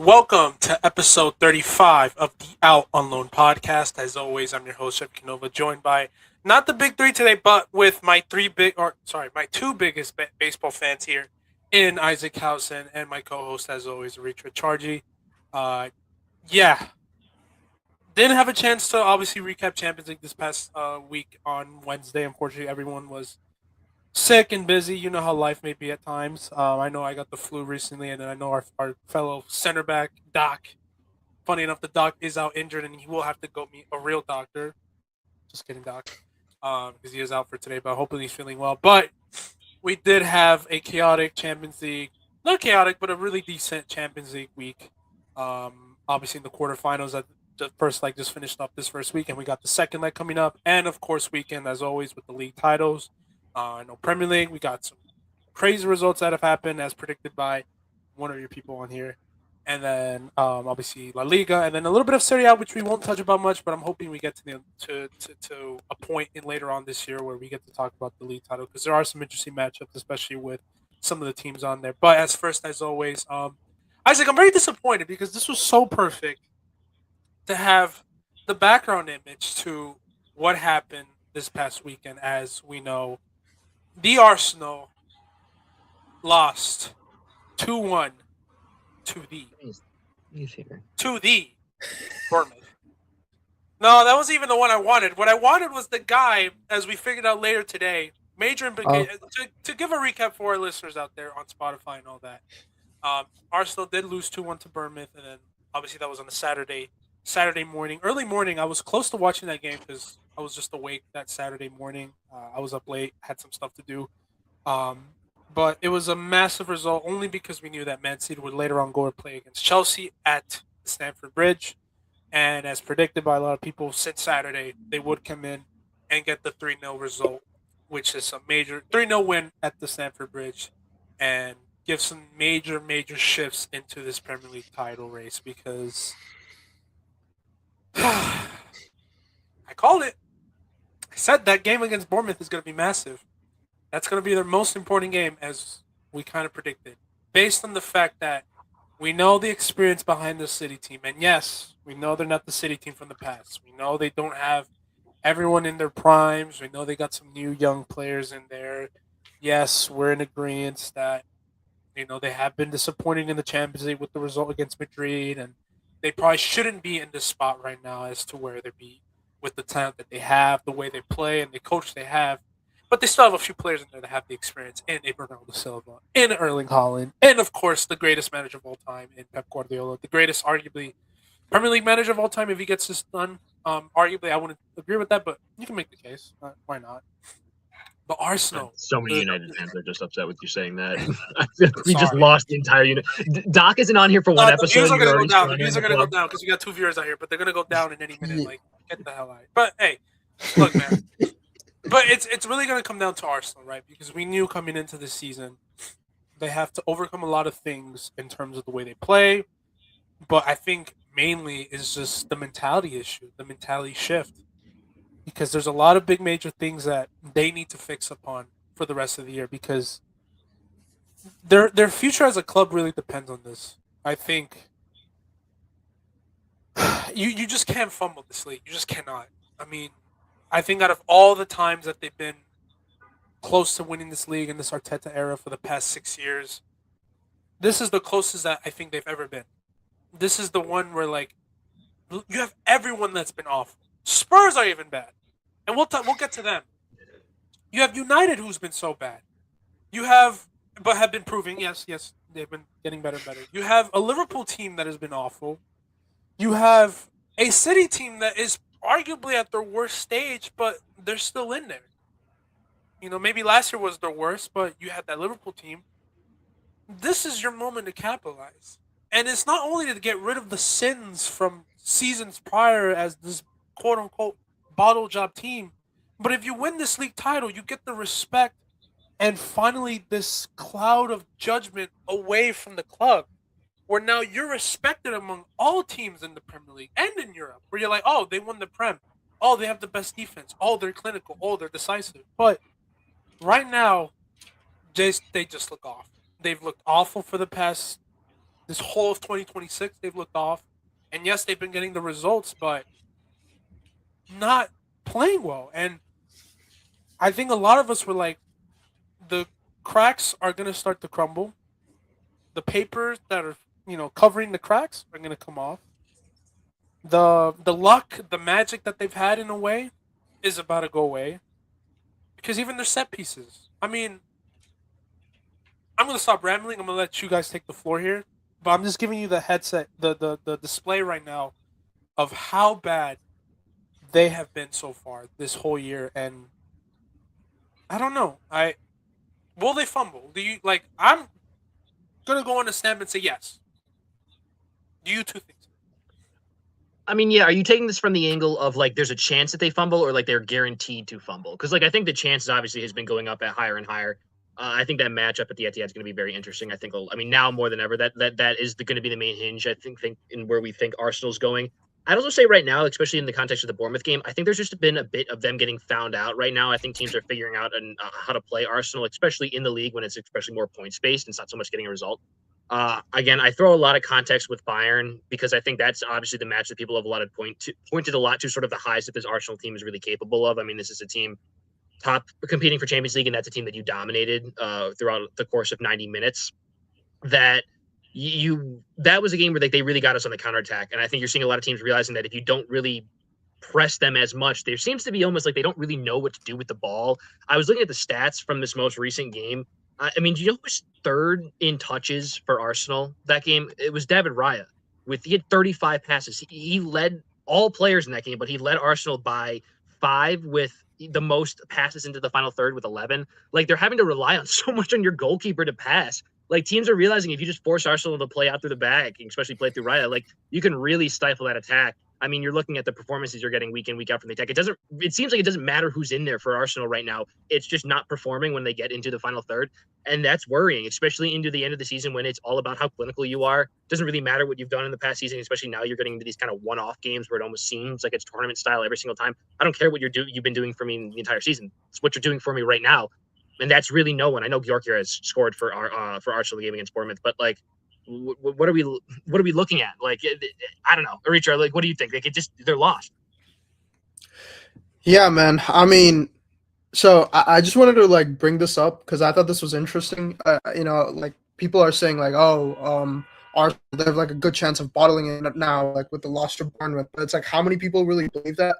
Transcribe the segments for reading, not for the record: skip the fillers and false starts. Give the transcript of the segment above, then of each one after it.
Welcome to episode 35 of the Out on Loan podcast. As always, I'm your host, Jeopardy, joined by not the big three today, but with my my two biggest baseball fans here in Isaac Housen and my co-host, as always, Rayan Cherki. Yeah, didn't have a chance to obviously recap Champions League this past week on Wednesday. Unfortunately, everyone was sick and busy. You know how life may be at times. I know I got the flu recently, and then I know our fellow center back, Doc. Funny enough, the Doc is out injured, and he will have to go meet a real doctor. Just kidding, Doc. Because he is out for today, but hopefully he's feeling well. But we did have a chaotic Champions League. Not chaotic, but a really decent Champions League week. Obviously, in the quarterfinals, the first leg just finished up this first week, and we got the second leg coming up. And, of course, weekend, as always, with the league titles. I know Premier League, we got some crazy results that have happened as predicted by one of your people on here. And then obviously La Liga, and then a little bit of Serie A, which we won't touch about much, but I'm hoping we get to a point in later on this year where we get to talk about the league title, because there are some interesting matchups, especially with some of the teams on there. But as always, Isaac, I'm very disappointed because this was so perfect to have the background image to what happened this past weekend. As we know, the Arsenal lost 2-1 to the Bournemouth. No, that wasn't even the one I wanted. What I wanted was the guy, as we figured out later today, major implication. To give a recap for our listeners out there on Spotify and all that, Arsenal did lose 2-1 to Bournemouth, and then obviously that was on a Saturday morning. Early morning, I was close to watching that game because I was just awake that Saturday morning. I was up late, had some stuff to do. But it was a massive result only because we knew that Man City would later on go and play against Chelsea at Stamford Bridge. And as predicted by a lot of people, since Saturday, they would come in and get the 3-0 result, which is a major 3-0 win at the Stamford Bridge, and give some major shifts into this Premier League title race, because I called it. I said that game against Bournemouth is going to be massive. That's going to be their most important game, as we kind of predicted, based on the fact that we know the experience behind the City team. And yes, we know they're not the City team from the past. We know they don't have everyone in their primes. We know they got some new young players in there. Yes, we're in agreement that, they have been disappointing in the Champions League with the result against Madrid, and they probably shouldn't be in this spot right now as to where they be with the talent that they have, the way they play, and the coach they have. But they still have a few players in there that have the experience, in Bernardo Silva, in Erling Haaland, and, of course, the greatest manager of all time in Pep Guardiola, the greatest, arguably, Premier League manager of all time if he gets this done. Arguably, I wouldn't agree with that, but you can make the case. Why not? But Arsenal. So many United fans are just upset with you saying that. I feel like we just lost the entire unit. Doc isn't on here for one episode. The views are going to go down. The views are going to go down because we got 2 viewers out here, but they're going to go down in any minute. Like, get the hell out. But, hey, look, man. But it's really going to come down to Arsenal, right? Because we knew coming into this season they have to overcome a lot of things in terms of the way they play. But I think mainly is just the mentality issue, the mentality shift. Because there's a lot of big major things that they need to fix upon for the rest of the year, because their future as a club really depends on this. I think you just can't fumble this league. You just cannot. I mean, I think out of all the times that they've been close to winning this league in this Arteta era for the past 6 years, this is the closest that I think they've ever been. This is the one where, like, you have everyone that's been awful. Spurs are even bad, and we'll get to them. You have United, who's been so bad. You have been proving, yes, they've been getting better and better. You have a Liverpool team that has been awful. You have a City team that is arguably at their worst stage, but they're still in there. Maybe last year was their worst, but you had that Liverpool team. This is your moment to capitalize. And it's not only to get rid of the sins from seasons prior as this quote-unquote bottle job team, but if you win this league title, you get the respect and finally this cloud of judgment away from the club, where now you're respected among all teams in the Premier League and in Europe, where you're like, oh, they won the Prem. Oh, they have the best defense. Oh, they're clinical. Oh, they're decisive. But right now, they just look off. They've looked awful for the past this whole of 2026, they've looked off. And yes, they've been getting the results, but not playing well. And I think a lot of us were like, the cracks are going to start to crumble. The papers that are, covering the cracks are going to come off. The luck, the magic that they've had in a way is about to go away. Because even their set pieces. I mean, I'm going to stop rambling. I'm going to let you guys take the floor here. But I'm just giving you the headset, the display right now of how bad they have been so far this whole year. And I don't know. Will they fumble? Do you like? I'm gonna go on a stamp and say yes. Do you two think so? I mean, yeah. Are you taking this from the angle of like there's a chance that they fumble, or like they're guaranteed to fumble? Because like I think the chances obviously has been going up at higher and higher. I think that matchup at the Etihad is going to be very interesting. I mean, now more than ever, that is going to be the main hinge. I think in where we think Arsenal's going. I'd also say right now, especially in the context of the Bournemouth game, I think there's just been a bit of them getting found out right now. I think teams are figuring out how to play Arsenal, especially in the league when it's especially more points based and it's not so much getting a result. Again, I throw a lot of context with Bayern because I think that's obviously the match that people have pointed a lot to sort of the highs that this Arsenal team is really capable of. I mean, this is a team top competing for Champions League, and that's a team that you dominated throughout the course of 90 minutes. That was a game where they really got us on the counterattack. And I think you're seeing a lot of teams realizing that if you don't really press them as much, there seems to be almost like they don't really know what to do with the ball. I was looking at the stats from this most recent game. I mean, do you know who was third in touches for Arsenal that game? It was David Raya. He had 35 passes. He led all players in that game, but he led Arsenal by 5 with the most passes into the final third with 11. Like, they're having to rely on so much on your goalkeeper to pass. Like, teams are realizing if you just force Arsenal to play out through the back, especially play through Raya, like, you can really stifle that attack. I mean, you're looking at the performances you're getting week in, week out from the attack. It seems like it doesn't matter who's in there for Arsenal right now. It's just not performing when they get into the final third. And that's worrying, especially into the end of the season when it's all about how clinical you are. It doesn't really matter what you've done in the past season, especially now you're getting into these kind of one-off games where it almost seems like it's tournament style every single time. I don't care what you've been doing for me the entire season. It's what you're doing for me right now. And that's really no one. I know Gyorkir has scored for Arsenal the game against Bournemouth, but like, what are we looking at? Like, I don't know. Richard, like, what do you think? Like, they're lost. Yeah, man. I mean, so I just wanted to like bring this up because I thought this was interesting. Like people are saying like, Arsenal, they have like a good chance of bottling it now, like with the loss to Bournemouth. But it's like, how many people really believe that?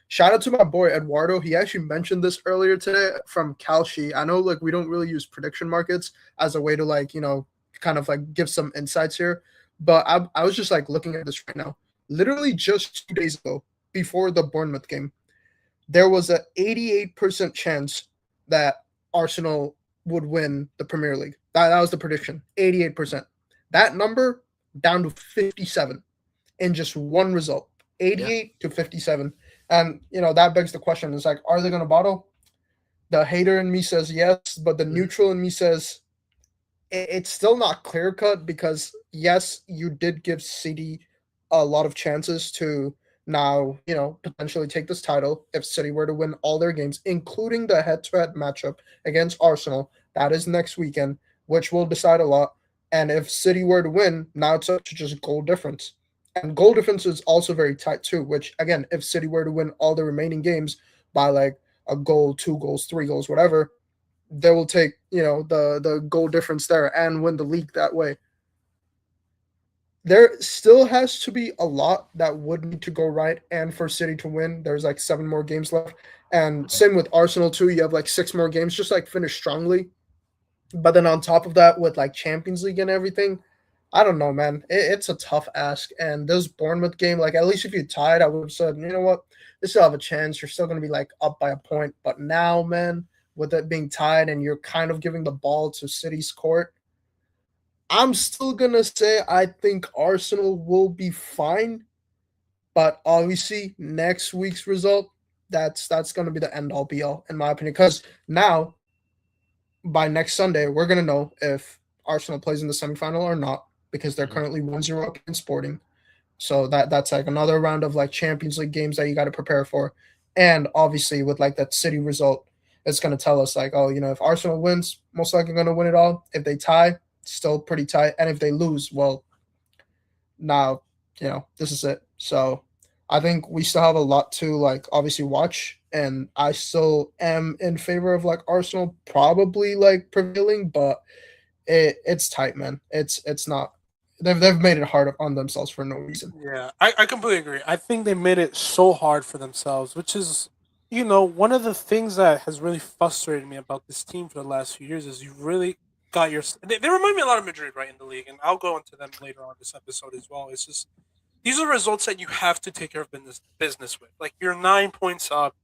Shout out to my boy Eduardo. He actually mentioned this earlier today from Kalshi. I know like we don't really use prediction markets as a way to like, kind of like give some insights here. But I was just like looking at this right now. Literally just 2 days ago, before the Bournemouth game, there was an 88% chance that Arsenal would win the Premier League. That was the prediction, 88%. That number down to 57 in just one result, 88 to 57. And, that begs the question. It's like, are they going to bottle? The hater in me says yes, but the neutral in me says it's still not clear-cut because, yes, you did give City a lot of chances to now, potentially take this title if City were to win all their games, including the head-to-head matchup against Arsenal. That is next weekend, which will decide a lot. And if City were to win, now it's up to just goal difference. And goal difference is also very tight too, which, again, if City were to win all the remaining games by like a goal, 2 goals, 3 goals, whatever, they will take, the goal difference there and win the league that way. There still has to be a lot that would need to go right and for City to win. There's like 7 more games left. And same with Arsenal too. You have like 6 more games, just like finish strongly. But then on top of that, with like Champions League and everything, I don't know, man. It's a tough ask. And this Bournemouth game, like at least if you tied, I would have said, you know what, they still have a chance. You're still going to be like up by a point. But now, man, with it being tied and you're kind of giving the ball to City's court, I'm still going to say I think Arsenal will be fine. But obviously, next week's result, that's going to be the end-all, be-all, in my opinion. Because now, by next Sunday, we're going to know if Arsenal plays in the semifinal or not, because they're currently 1-0 up against Sporting. So that's like another round of like Champions League games that you got to prepare for. And obviously, with like that City result, it's going to tell us like, oh, if Arsenal wins, most likely going to win it all. If they tie, still pretty tight. And if they lose, well, now, this is it. So I think we still have a lot to like obviously watch, and I still am in favor of like Arsenal probably like prevailing, but it's tight, man. It's not. They've made it hard on themselves for no reason. Yeah, I completely agree. I think they made it so hard for themselves, which is, one of the things that has really frustrated me about this team for the last few years is you really got your. They remind me a lot of Madrid, right, in the league, and I'll go into them later on this episode as well. It's just these are results that you have to take care of business with. Like you're 9 points up.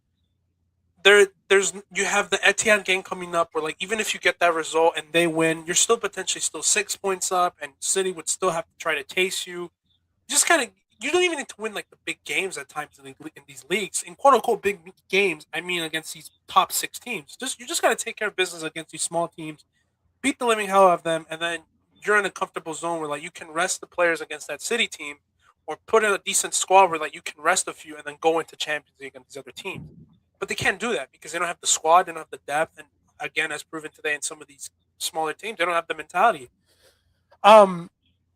There's you have the Etihad game coming up, where like even if you get that result and they win, you're still potentially still 6 points up, and City would still have to try to chase you. Just kind of you don't even need to win like the big games at times in these leagues, in quote unquote big games. I mean, against these top six teams, you just got to take care of business against these small teams, beat the living hell out of them, and then you're in a comfortable zone where like you can rest the players against that City team, or put in a decent squad where like you can rest a few and then go into Champions League against these other teams. But they can't do that because they don't have the squad, they don't have the depth, and again, as proven today in some of these smaller teams, they don't have the mentality. Um,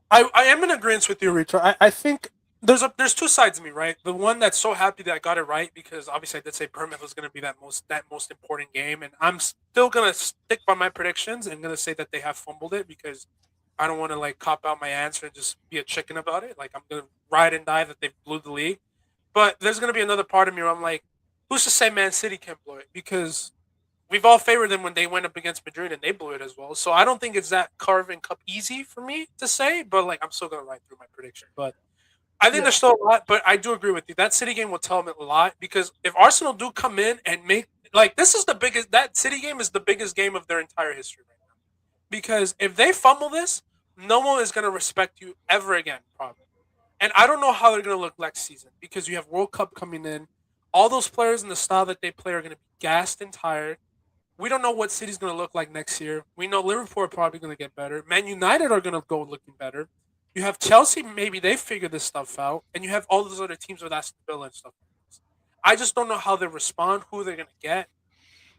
I am in agreement with you, Rita. I think there's two sides of me, right? The one that's so happy that I got it right because obviously I did say Bournemouth was going to be that most important game, and I'm still gonna stick by my predictions and gonna say that they have fumbled it because I don't want to like cop out my answer and just be a chicken about it. Like I'm gonna ride and die that they blew the league, but there's gonna be another part of me where I'm like, who's to say Man City can't blow it because we've all favored them when they went up against Madrid and they blew it as well. So I don't think it's that carving cup easy for me to say, but like I'm still gonna ride through my prediction. But I think Yeah. there's still a lot, but I do agree with you. That City game will tell them a lot because if Arsenal do come in and make like this is the biggest that City game is the biggest game of their entire history right now. Because if they fumble this, no one is gonna respect you ever again, probably. And I don't know how they're gonna look next season because you have World Cup coming in. All those players and the style that they play are gonna be gassed and tired. We don't know what City's going to look like next year. We know Liverpool are probably going to get better. Man United are going to go looking better. You have Chelsea, maybe they figure this stuff out, and you have all those other teams with Aston Villa and stuff like this. I just don't know how they respond, who they're going to get,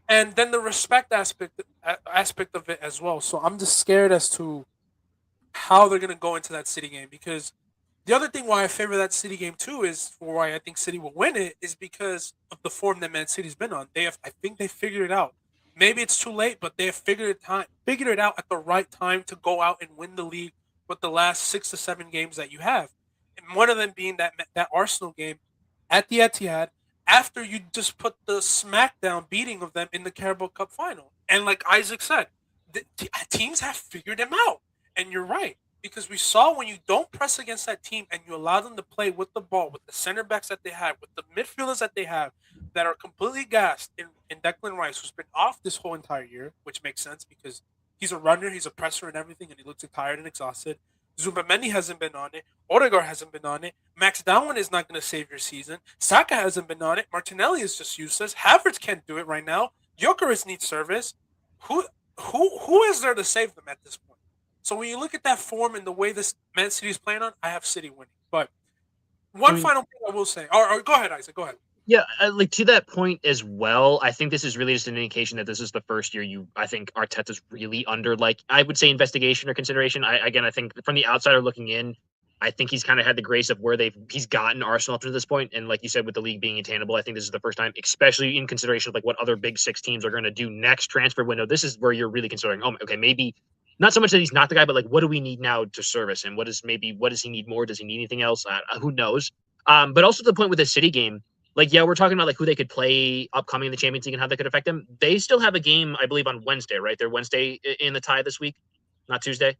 and then the respect aspect of it as well. So I'm just scared as to how they're going to go into that City game because the other thing why I favor that City game too is for why I think City will win it is because of the form that Man City's been on. I think they figured it out. Maybe it's too late, but they have figured it out at the right time to go out and win the league with the last 6 to 7 games that you have, and one of them being that Arsenal game at the Etihad after you just put the smackdown beating of them in the Carabao Cup final. And like Isaac said, teams have figured them out, and you're right because we saw when you don't press against that team and you allow them to play with the ball, with the center backs that they have, with the midfielders that they have, that are completely gassed in Declan Rice, who's been off this whole entire year, which makes sense because he's a runner, he's a presser and everything, and he looks tired and exhausted. Zubamendi hasn't been on it. Odegaard hasn't been on it. Max Darwin is not going to save your season. Saka hasn't been on it. Martinelli is just useless. Havertz can't do it right now. Gyökeres needs service. Who is there to save them at this point? So when you look at that form and the way this Man City is playing on, I have City winning. But one final thing I will say, or go ahead, Isaac. Go ahead. Yeah, like to that point as well, I think this is really just an indication that this is the first year I think Arteta's really under, like, I would say investigation or consideration. I think from the outsider looking in, I think he's kind of had the grace of where he's gotten Arsenal up to this point. And like you said, with the league being attainable, I think this is the first time, especially in consideration of like what other big six teams are going to do next transfer window. This is where you're really considering, oh, okay, maybe not so much that he's not the guy, but like, what do we need now to service him? What does he need more? Does he need anything else? Who knows? But also to the point with the City game, like, yeah, we're talking about like who they could play upcoming in the Champions League and how that could affect them. They still have a game, I believe, on Wednesday, right? They're Wednesday in the tie this week, not Tuesday.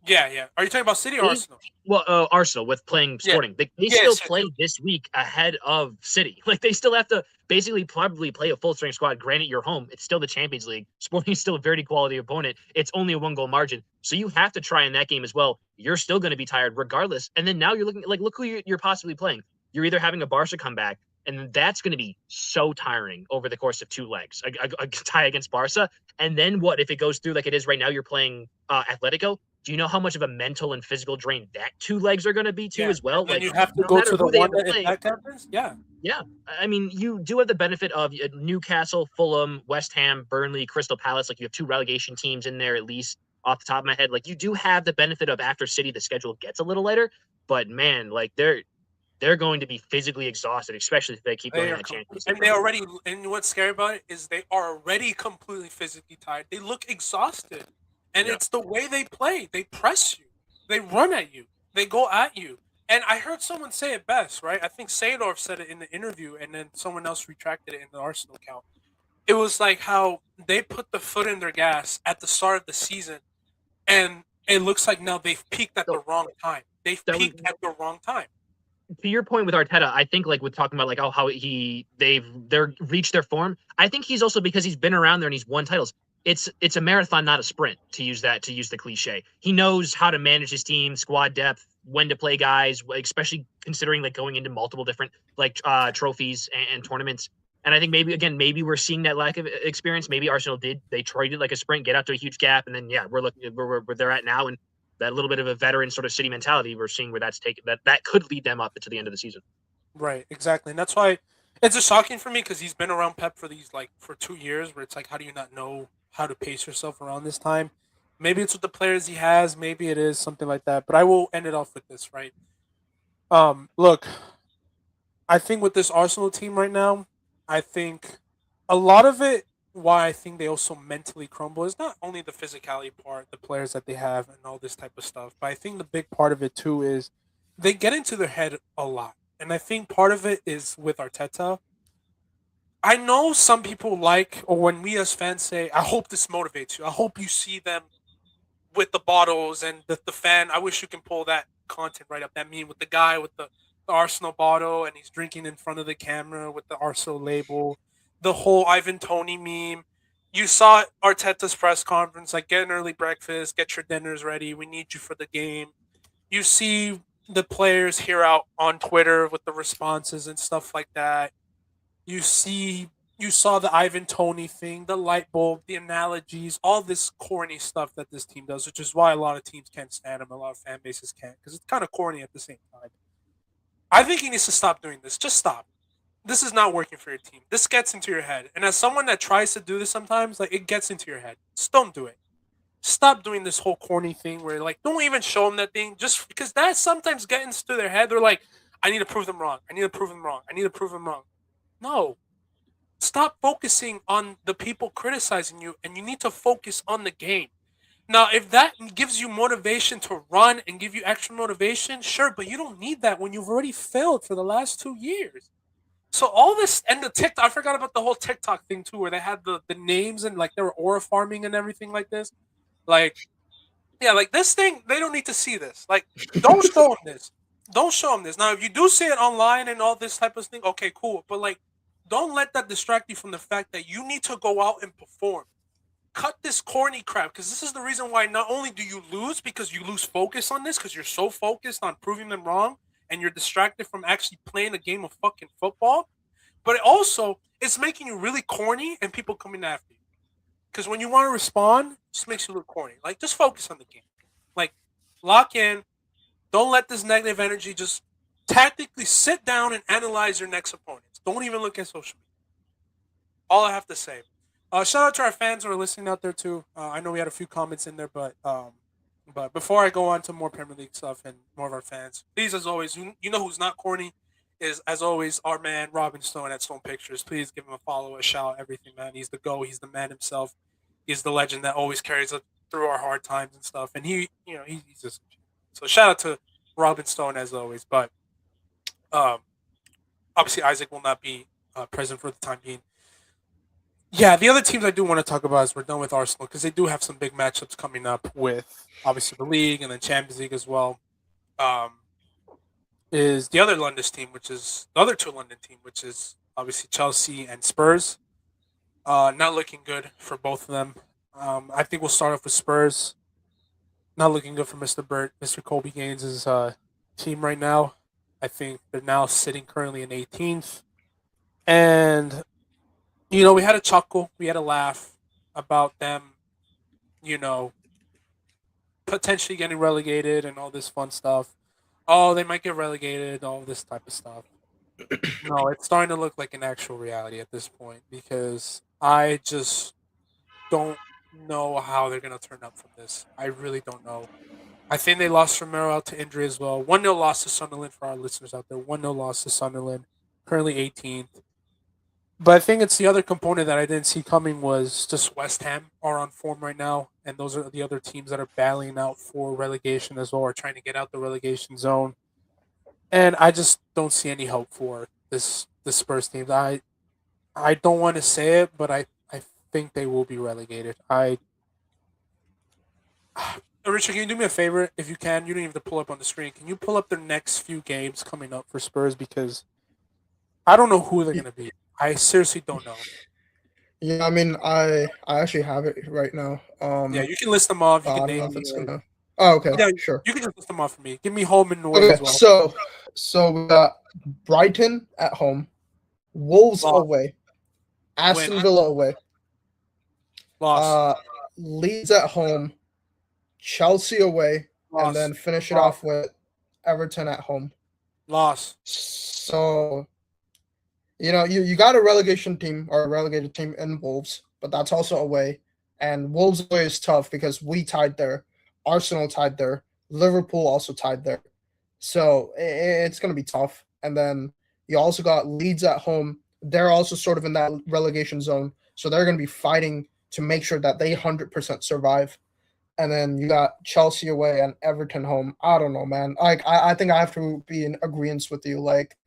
Yeah. Are you talking about City or Arsenal? Well, Arsenal with playing Sporting. Yeah. They still play this week ahead of City. Like, they still have to basically probably play a full-strength squad. Granted, you're home. It's still the Champions League. Sporting is still a very quality opponent. It's only a 1-goal margin. So you have to try in that game as well. You're still going to be tired regardless. And then now you're looking like, look who you're possibly playing. You're either having a Barca come back, and that's going to be so tiring over the course of 2 legs, a tie against Barca. And then what if it goes through like it is right now? You're playing Atletico. Do you know how much of a mental and physical drain that 2 legs are going to be too as well? And like, you have to go to the one that happens. Yeah. I mean, you do have the benefit of Newcastle, Fulham, West Ham, Burnley, Crystal Palace. Like, you have 2 relegation teams in there, at least off the top of my head. Like, you do have the benefit of after City, the schedule gets a little lighter. but man, like they're going to be physically exhausted, especially if they keep going in that Champions League. And they already, and what's scary about it is they are already completely physically tired. They look exhausted, and Yeah. it's the way they play. They press you, they run at you, they go at you. And I heard someone say it best, right? I think Seedorf said it in the interview, and then someone else retracted it in the Arsenal account. It was like how they put the foot in their gas at the start of the season, and it looks like now they've peaked at the wrong time. They've peaked at the wrong time. To your point with Arteta, I think like with talking about like how they're reached their form. I think he's also because he's been around there and he's won titles. It's a marathon, not a sprint. To use the cliche, he knows how to manage his team, squad depth, when to play guys, especially considering like going into multiple different like trophies and tournaments. And I think maybe we're seeing that lack of experience. Maybe Arsenal they tried it like a sprint, get out to a huge gap, and then we're looking where they're at now, and that little bit of a veteran sort of City mentality, we're seeing where that's taken. That could lead them up to the end of the season. Right, exactly, and that's why it's just shocking for me because he's been around Pep for 2 years, where it's like, how do you not know how to pace yourself around this time? Maybe it's with the players he has, maybe it is something like that. But I will end it off with this, right? Look, I think with this Arsenal team right now, I think a lot of it, why I think they also mentally crumble, is not only the physicality part, the players that they have, and all this type of stuff, but I think the big part of it too is they get into their head a lot. And I think part of it is with Arteta. I know some people like, or when we as fans say, I hope this motivates you. I hope you see them with the bottles and the fan. I wish you can pull that content right up. That meme with the guy with the Arsenal bottle and he's drinking in front of the camera with the Arsenal label. The whole Ivan Toney meme. You saw Arteta's press conference, like, get an early breakfast, get your dinners ready. We need you for the game. You see the players here out on Twitter with the responses and stuff like that. You saw the Ivan Toney thing, the light bulb, the analogies, all this corny stuff that this team does, which is why a lot of teams can't stand him, a lot of fan bases can't, because it's kind of corny at the same time. I think he needs to stop doing this. Just stop. This is not working for your team. This gets into your head. And as someone that tries to do this sometimes, like, it gets into your head. Just don't do it. Stop doing this whole corny thing where, like, don't even show them that thing, just because that sometimes gets into their head. They're like, I need to prove them wrong. I need to prove them wrong. I need to prove them wrong. No. Stop focusing on the people criticizing you, and you need to focus on the game. Now, if that gives you motivation to run and give you extra motivation, sure, but you don't need that when you've already failed for the last 2 years. So all this, and the TikTok, I forgot about the whole TikTok thing too, where they had the names and like they were aura farming and everything like this. Like, yeah, like this thing, they don't need to see this. Like, don't show them this. Don't show them this. Now, if you do see it online and all this type of thing, okay, cool. But like, don't let that distract you from the fact that you need to go out and perform. Cut this corny crap, because this is the reason why not only do you lose, because you lose focus on this, because you're so focused on proving them wrong, and you're distracted from actually playing a game of fucking football, but it also, it's making you really corny and people coming after you. Because when you want to respond, it just makes you look corny. Like, just focus on the game. Like, lock in. Don't let this negative energy just tactically sit down and analyze your next opponents. Don't even look at social media. All I have to say. Shout out to our fans who are listening out there too. I know we had a few comments in there, but before I go on to more Premier League stuff and more of our fans, please, as always, you know who's not corny is, as always, our man Robin Stone at Stone Pictures. Please give him a follow, a shout, everything, man. He's the GO. He's the man himself. He's the legend that always carries us through our hard times and stuff. And he's just, so shout out to Robin Stone as always. But obviously Isaac will not be present for the time being. Yeah, the other teams I do want to talk about as we're done with Arsenal, because they do have some big matchups coming up with obviously the league and then Champions League as well. Is the other London team, which is the other two London team, which is obviously Chelsea and Spurs. Not looking good for both of them. I think we'll start off with Spurs. Not looking good for Mr. Kobe Gaines' team right now. I think they're now sitting currently in 18th. And, we had a chuckle. We had a laugh about them, potentially getting relegated and all this fun stuff. Oh, they might get relegated, all this type of stuff. No, it's starting to look like an actual reality at this point, because I just don't know how they're going to turn up from this. I really don't know. I think they lost Romero out to injury as well. 1-0 loss to Sunderland for our listeners out there. 1-0 loss to Sunderland, currently 18th. But I think it's the other component that I didn't see coming was just West Ham are on form right now, and those are the other teams that are battling out for relegation as well, or trying to get out the relegation zone. And I just don't see any hope for this Spurs team. I don't want to say it, but I think they will be relegated. Richard, can you do me a favor if you can? You don't even have to pull up on the screen. Can you pull up their next few games coming up for Spurs, because I don't know who they're going to be. I seriously don't know. Yeah, I mean, I actually have it right now. Yeah, you can list them off. You I can don't know name if it's me. gonna. Oh, okay, Yeah, sure. you can just list them off for me. Give me home and away Okay, as well. so we got Brighton at home, Wolves Loss. away, Aston Win. Villa away, Loss. Leeds at home, Chelsea away, Loss. and then finish it Loss. off with Everton at home. Loss. So, you got a relegation team or a relegated team in Wolves, but that's also away. And Wolves away is tough because we tied there, Arsenal tied there, Liverpool also tied there. So it's going to be tough. And then you also got Leeds at home. They're also sort of in that relegation zone. So they're going to be fighting to make sure that they 100% survive. And then you got Chelsea away and Everton home. I don't know, man. I think I have to be in agreement with you. Like,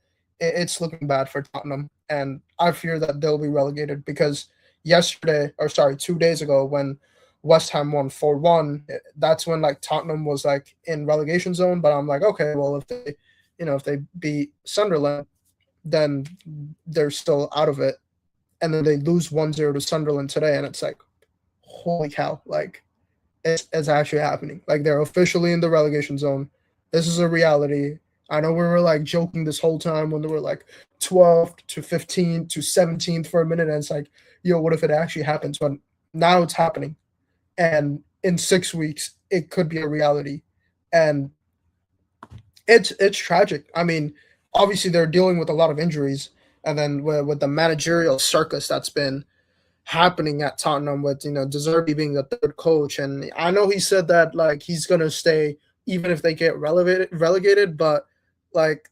it's looking bad for Tottenham. And I fear that they'll be relegated because 2 days ago, when West Ham won 4-1, that's when like Tottenham was like in relegation zone. But I'm like, okay, well, if they beat Sunderland, then they're still out of it. And then they lose 1-0 to Sunderland today, and it's like, holy cow, like it's actually happening. Like, they're officially in the relegation zone. This is a reality. I know we were like joking this whole time when they were like 12th to 15th to 17th for a minute, and it's like, yo, what if it actually happens? But now it's happening. And in 6 weeks, it could be a reality. And it's tragic. I mean, obviously they're dealing with a lot of injuries, and then with the managerial circus that's been happening at Tottenham with De Zerbi being the third coach, and I know he said that like he's gonna stay even if they get relegated, but like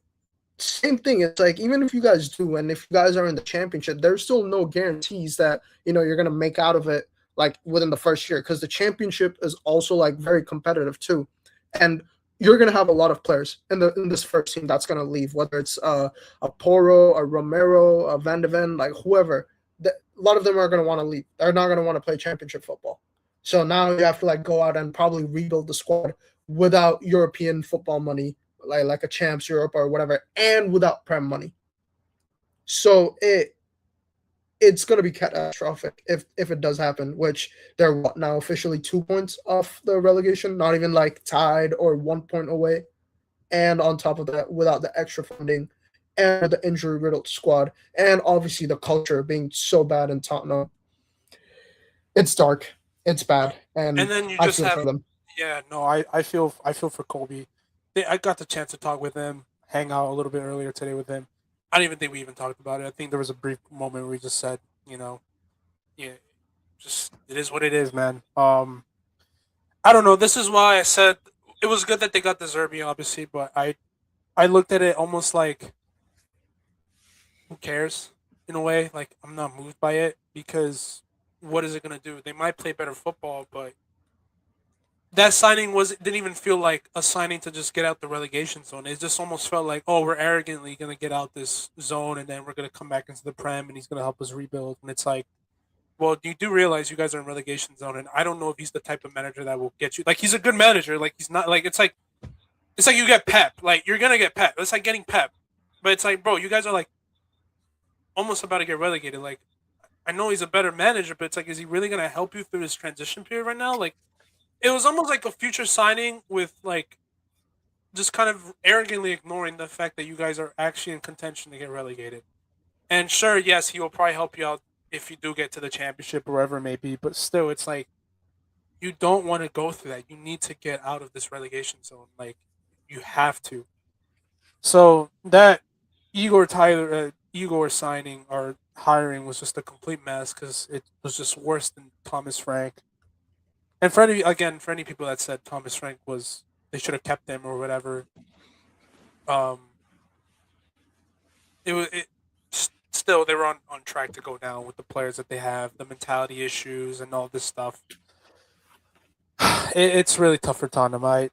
same thing. It's like even if you guys do, and if you guys are in the championship, there's still no guarantees that you're gonna make out of it like within the first year, because the championship is also like very competitive too, and you're gonna have a lot of players in this first team that's gonna leave, whether it's a Porro, a Romero, a Van de Ven, like whoever. A lot of them are gonna want to leave. They're not gonna want to play championship football. So now you have to like go out and probably rebuild the squad without European football money, like a Champs Europe or whatever, and without Prem money. So it's going to be catastrophic if it does happen, which they're now officially 2 points off the relegation, not even like tied or 1 point away. And on top of that, without the extra funding and the injury-riddled squad, and obviously the culture being so bad in Tottenham, it's dark, it's bad, and then you I just feel have for them. Yeah, no, I feel for Kobe. I got the chance to talk with him, hang out a little bit earlier today with him. I don't even think we even talked about it. I think there was a brief moment where we just said, yeah, just it is what it is, man. I don't know. This is why I said it was good that they got the Zerbi, obviously, but I looked at it almost like, who cares, in a way. Like, I'm not moved by it, because what is it gonna do? They might play better football, but that signing didn't even feel like a signing to just get out the relegation zone. It just almost felt like, oh, we're arrogantly gonna get out this zone, and then we're gonna come back into the Prem, and he's gonna help us rebuild. And it's like, well, you do realize you guys are in relegation zone, and I don't know if he's the type of manager that will get you. Like, he's a good manager. Like, he's not like it's like you get Pep. Like, you're gonna get Pep. It's like getting Pep, but it's like, bro, you guys are like almost about to get relegated. Like, I know he's a better manager, but it's like, is he really gonna help you through this transition period right now? Like, it was almost like a future signing with like just kind of arrogantly ignoring the fact that you guys are actually in contention to get relegated. And sure, yes, he will probably help you out if you do get to the championship or wherever it may be, but still, it's like, you don't want to go through that. You need to get out of this relegation zone. Like, you have to. So that Igor signing or hiring was just a complete mess, because it was just worse than Thomas Frank. And for any people that said Thomas Frank was They should have kept him or whatever. Still they were on track to go down with the players that they have, the mentality issues, and all this stuff. It's really tough for Tottenham. I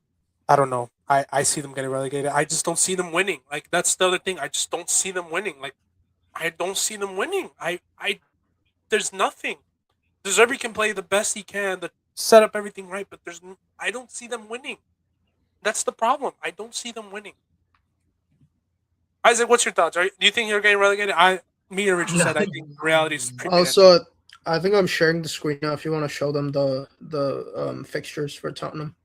don't know. I see them getting relegated. I just don't see them winning. Like that's the other thing. I just don't see them winning. Like I don't see them winning. There's nothing. Deserby can play the best he can to set up everything right, but I don't see them winning. That's the problem. I don't see them winning. Isaac, what's your thoughts? Do you think you're getting relegated? Me and Richard said I think reality is creeping. Also, I think I'm sharing the screen now. If you want to show them the fixtures for Tottenham.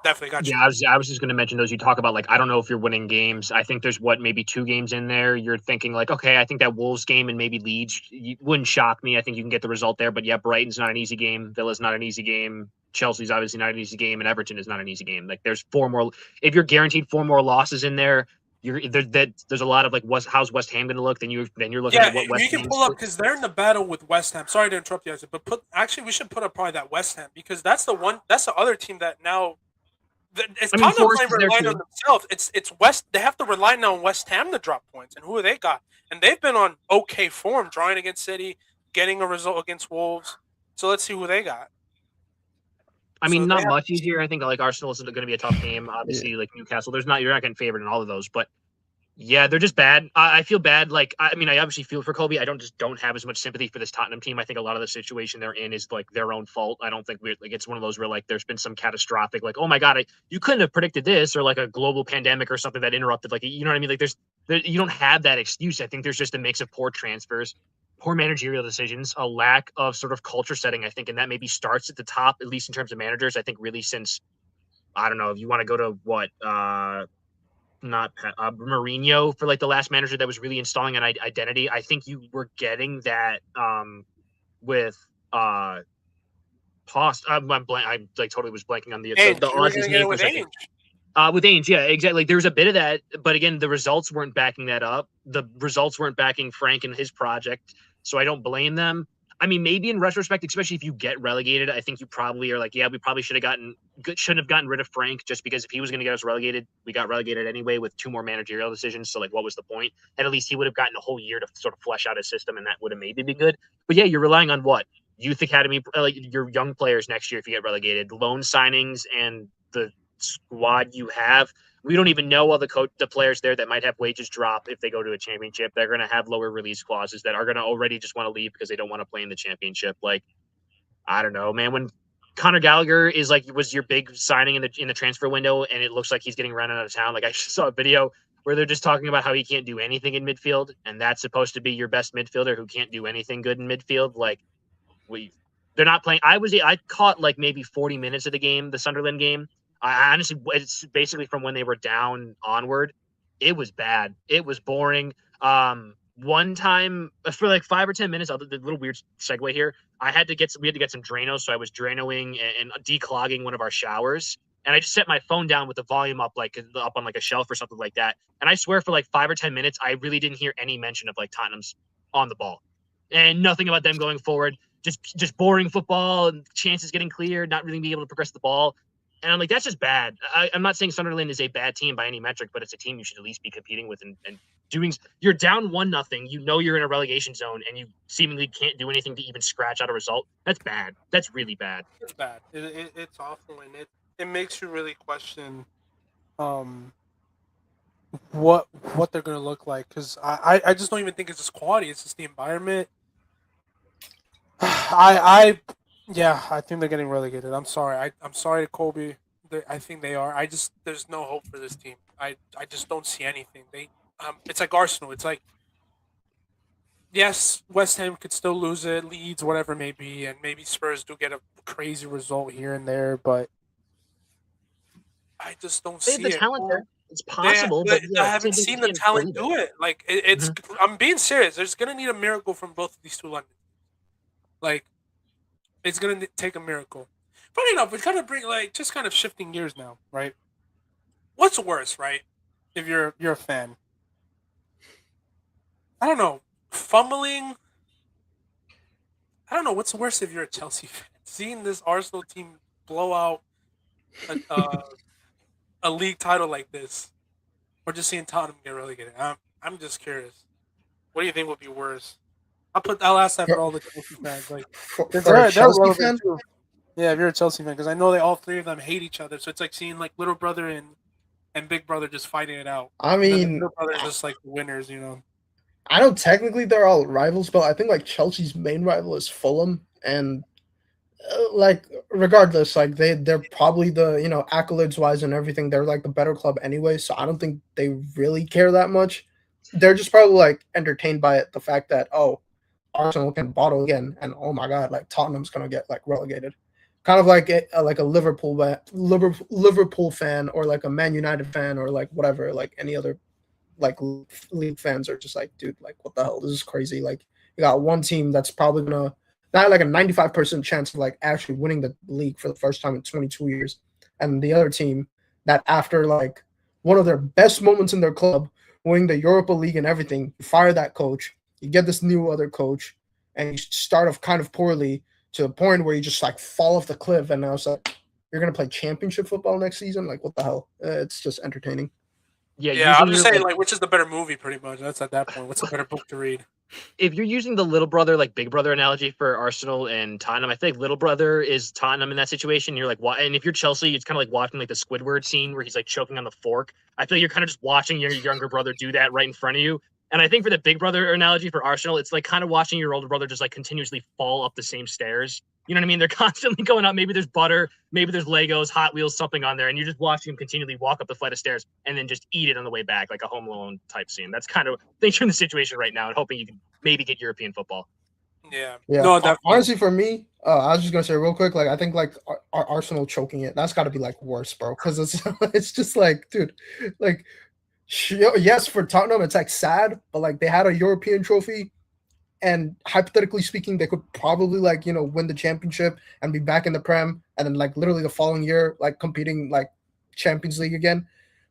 Definitely got you. Yeah, I was just going to mention those. You talk about like I don't know if you're winning games. I think there's maybe 2 games in there. You're thinking like, okay, I think that Wolves game and maybe Leeds wouldn't shock me. I think you can get the result there. But yeah, Brighton's not an easy game. Villa's not an easy game. Chelsea's obviously not an easy game, and Everton is not an easy game. Like there's 4 more. If you're guaranteed 4 more losses in there, there's a lot of like how's West Ham going to look? Then you're looking at what West Ham. You can pull up because they're in the battle with West Ham. Sorry to interrupt you, Isaac, but we should put up probably that West Ham because that's the other team that now. It's Tottenham relying on themselves. It's West. They have to rely now on West Ham to drop points, and who have they got? And they've been on okay form, drawing against City, getting a result against Wolves. So let's see who they got. I mean, not much easier. I think like Arsenal is going to be a tough game. Obviously, like Newcastle, you're not getting favored in all of those, but. Yeah, they're just bad. I feel bad. Like, I mean, I obviously feel for Kobe. I don't have as much sympathy for this Tottenham team. I think a lot of the situation they're in is like their own fault. I don't think it's one of those where like there's been some catastrophic, like, oh my God, you couldn't have predicted this or like a global pandemic or something that interrupted. Like, you know what I mean? Like you don't have that excuse. I think there's just a mix of poor transfers, poor managerial decisions, a lack of sort of culture setting, I think. And that maybe starts at the top, at least in terms of managers. I think really since, I don't know, if you want to go to what, Mourinho for like the last manager that was really installing an identity. I think you were getting that with Post. I like totally was blanking on the Aussie's name for a second. With Ainge, yeah, exactly. Like, there was a bit of that, but again, the results weren't backing that up. The results weren't backing Frank and his project, so I don't blame them. I mean, maybe in retrospect, especially if you get relegated, I think you probably are like, yeah, we probably shouldn't have gotten rid of Frank just because if he was going to get us relegated, we got relegated anyway with 2 more managerial decisions. So like, what was the point? And at least he would have gotten a whole year to sort of flesh out his system, and that would have maybe been good. But yeah, you're relying on what? Youth academy, like your young players next year if you get relegated, loan signings, and the squad you have. We don't even know all the players there that might have wages drop if they go to a championship. They're going to have lower release clauses that are going to already just want to leave because they don't want to play in the championship. Like, I don't know, man. When Conor Gallagher was your big signing in the transfer window, and it looks like he's getting run out of town. Like, I saw a video where they're just talking about how he can't do anything in midfield, and that's supposed to be your best midfielder who can't do anything good in midfield. Like, they're not playing. I caught like maybe 40 minutes of the game, the Sunderland game. I honestly, it's basically from when they were down onward. It was bad. It was boring. One time for like 5 or 10 minutes, the little weird segue here. We had to get some Drano. So I was Dranoing and declogging one of our showers. And I just set my phone down with the volume up on like a shelf or something like that. And I swear for like 5 or 10 minutes, I really didn't hear any mention of like Tottenham's on the ball and nothing about them going forward. Just boring football and chances getting cleared, not really being able to progress the ball. And I'm like, that's just bad. I'm not saying Sunderland is a bad team by any metric, but it's a team you should at least be competing with and doing. You're down 1-0. You know you're in a relegation zone, and you seemingly can't do anything to even scratch out a result. That's bad. That's really bad. It's bad. It's awful, and it makes you really question what they're going to look like. Because I just don't even think it's just quality. It's just the environment. Yeah, I think they're getting relegated. I'm sorry. I'm sorry to Kobe. I think they are. There's no hope for this team. I just don't see anything. It's like Arsenal. It's like, yes, West Ham could still lose it, Leeds, whatever it may be, and maybe Spurs do get a crazy result here and there, but I just don't see the talent there. It's possible, but I haven't seen the talent do it. Like, it's. Mm-hmm. I'm being serious. There's gonna need a miracle from both of these two London. Like, it's going to take a miracle. Funny enough, we kind of just kind of shifting gears now, right? What's worse, right? If you're a fan. I don't know. Fumbling. I don't know. What's worse if you're a Chelsea fan? Seeing this Arsenal team blow out a league title like this, or just seeing Tottenham get relegated? I'm just curious. What do you think would be worse? I'll ask that for all the Chelsea fans. Like, because For a they're Chelsea relevant fan, too. Yeah, if you're a Chelsea fan, because I know they all three of them hate each other. So it's like seeing like little brother and big brother just fighting it out. I And then the mean, little brother is just like the winners, you know. I know technically they're all rivals, but I think like Chelsea's main rival is Fulham, and like regardless, like they're probably the accolades wise and everything, they're like the better club anyway. So I don't think they really care that much. They're just probably like entertained by it, the fact that Arsenal can bottle again, and oh my god, like Tottenham's gonna get like relegated. Kind of like like a Liverpool fan or like a Man United fan or like whatever, like any other like league fans are just like, dude, like what the hell? This is crazy. Like you got one team that's probably gonna not like a 95% chance of like actually winning the league for the first time in 22 years, and the other team that after like one of their best moments in their club, winning the Europa League and everything, you fire that coach, you get this new other coach, and you start off kind of poorly to the point where you just like fall off the cliff, and now it's like you're gonna play championship football next season. Like what the hell? It's just entertaining. Yeah, Yeah, I'm using just your saying, like, which is the better movie, pretty much. That's at that point. What's a better book to read? if you're using the little brother, like big brother analogy for Arsenal and Tottenham, I feel like little brother is Tottenham in that situation. You're like, and if you're Chelsea, it's kind of like watching like the Squidward scene where he's like choking on the fork. I feel like you're kind of just watching your younger brother do that right in front of you. And I think for the big brother analogy for Arsenal, it's like kind of watching your older brother just like continuously fall up the same stairs. You know what I mean? They're constantly going up. Maybe there's butter, maybe there's Legos, Hot Wheels, something on there, and you're just watching him continually walk up the flight of stairs and then just eat it on the way back, like a Home Alone type scene. That's kind of, I think you're in the situation right now and hoping you can maybe get European football. Yeah. Yeah, No, definitely. honestly, for me, I was just gonna say real quick, like I think like Arsenal choking it, that's got to be like worse, bro, because it's it's just like, dude, like yes, for Tottenham, it's like sad, but like they had a European trophy, and hypothetically speaking, they could probably like win the championship and be back in the Prem, and then like literally the following year, like competing like Champions League again.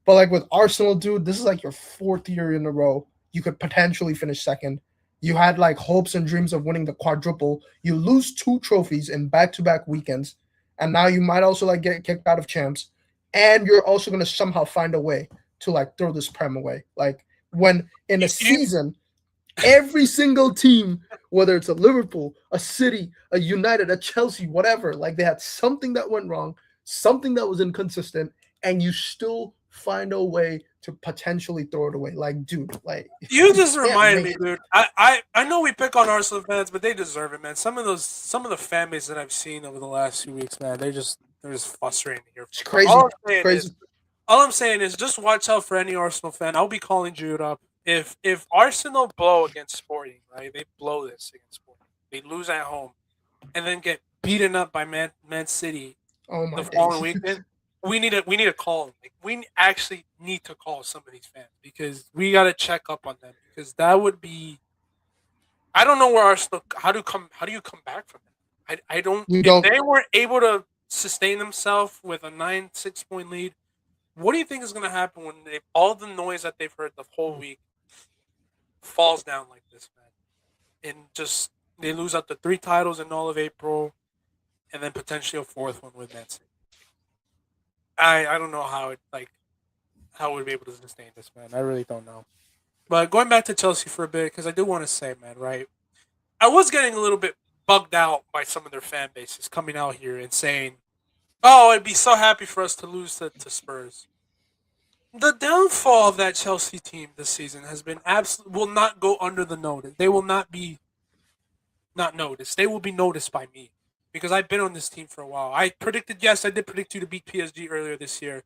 But like with Arsenal, dude, this is like your fourth year in a row. You could potentially finish second. You had like hopes and dreams of winning the quadruple. You lose two trophies in back-to-back weekends, and now you might also like get kicked out of champs, and you're also gonna somehow find a way to like throw this Prem away. Like when in a season, every single team, whether it's a Liverpool, a City, a United, a Chelsea, whatever, like they had something that went wrong, something that was inconsistent, and you still find a way to potentially throw it away. Like, dude, like you just reminded me, dude. I know we pick on Arsenal fans, but they deserve it, man. Some of the fan base that I've seen over the last few weeks, man, they're just frustrating here. It's crazy. All I'm saying is just watch out for any Arsenal fan. I'll be calling Jude up. If Arsenal blow against Sporting, right? They blow this against Sporting. They lose at home and then get beaten up by Man City the following weekend. We need to call them. Like, we actually need to call some of these fans because we got to check up on them because that would be. I don't know where Arsenal. How do you come back from that? I don't. If they weren't able to sustain themselves with a 9-6 point lead, what do you think is going to happen when all the noise that they've heard the whole week falls down like this, man? And just they lose out to 3 titles in all of April, and then potentially a 4th one with Man City. I don't know how we'd be able to sustain this, man. I really don't know. But going back to Chelsea for a bit, because I do want to say, man, right? I was getting a little bit bugged out by some of their fan bases coming out here and saying, "Oh, I'd be so happy for us to lose to Spurs." The downfall of that Chelsea team this season has been will not go under the notice. They will not be not noticed. They will be noticed by me because I've been on this team for a while. I did predict you to beat PSG earlier this year.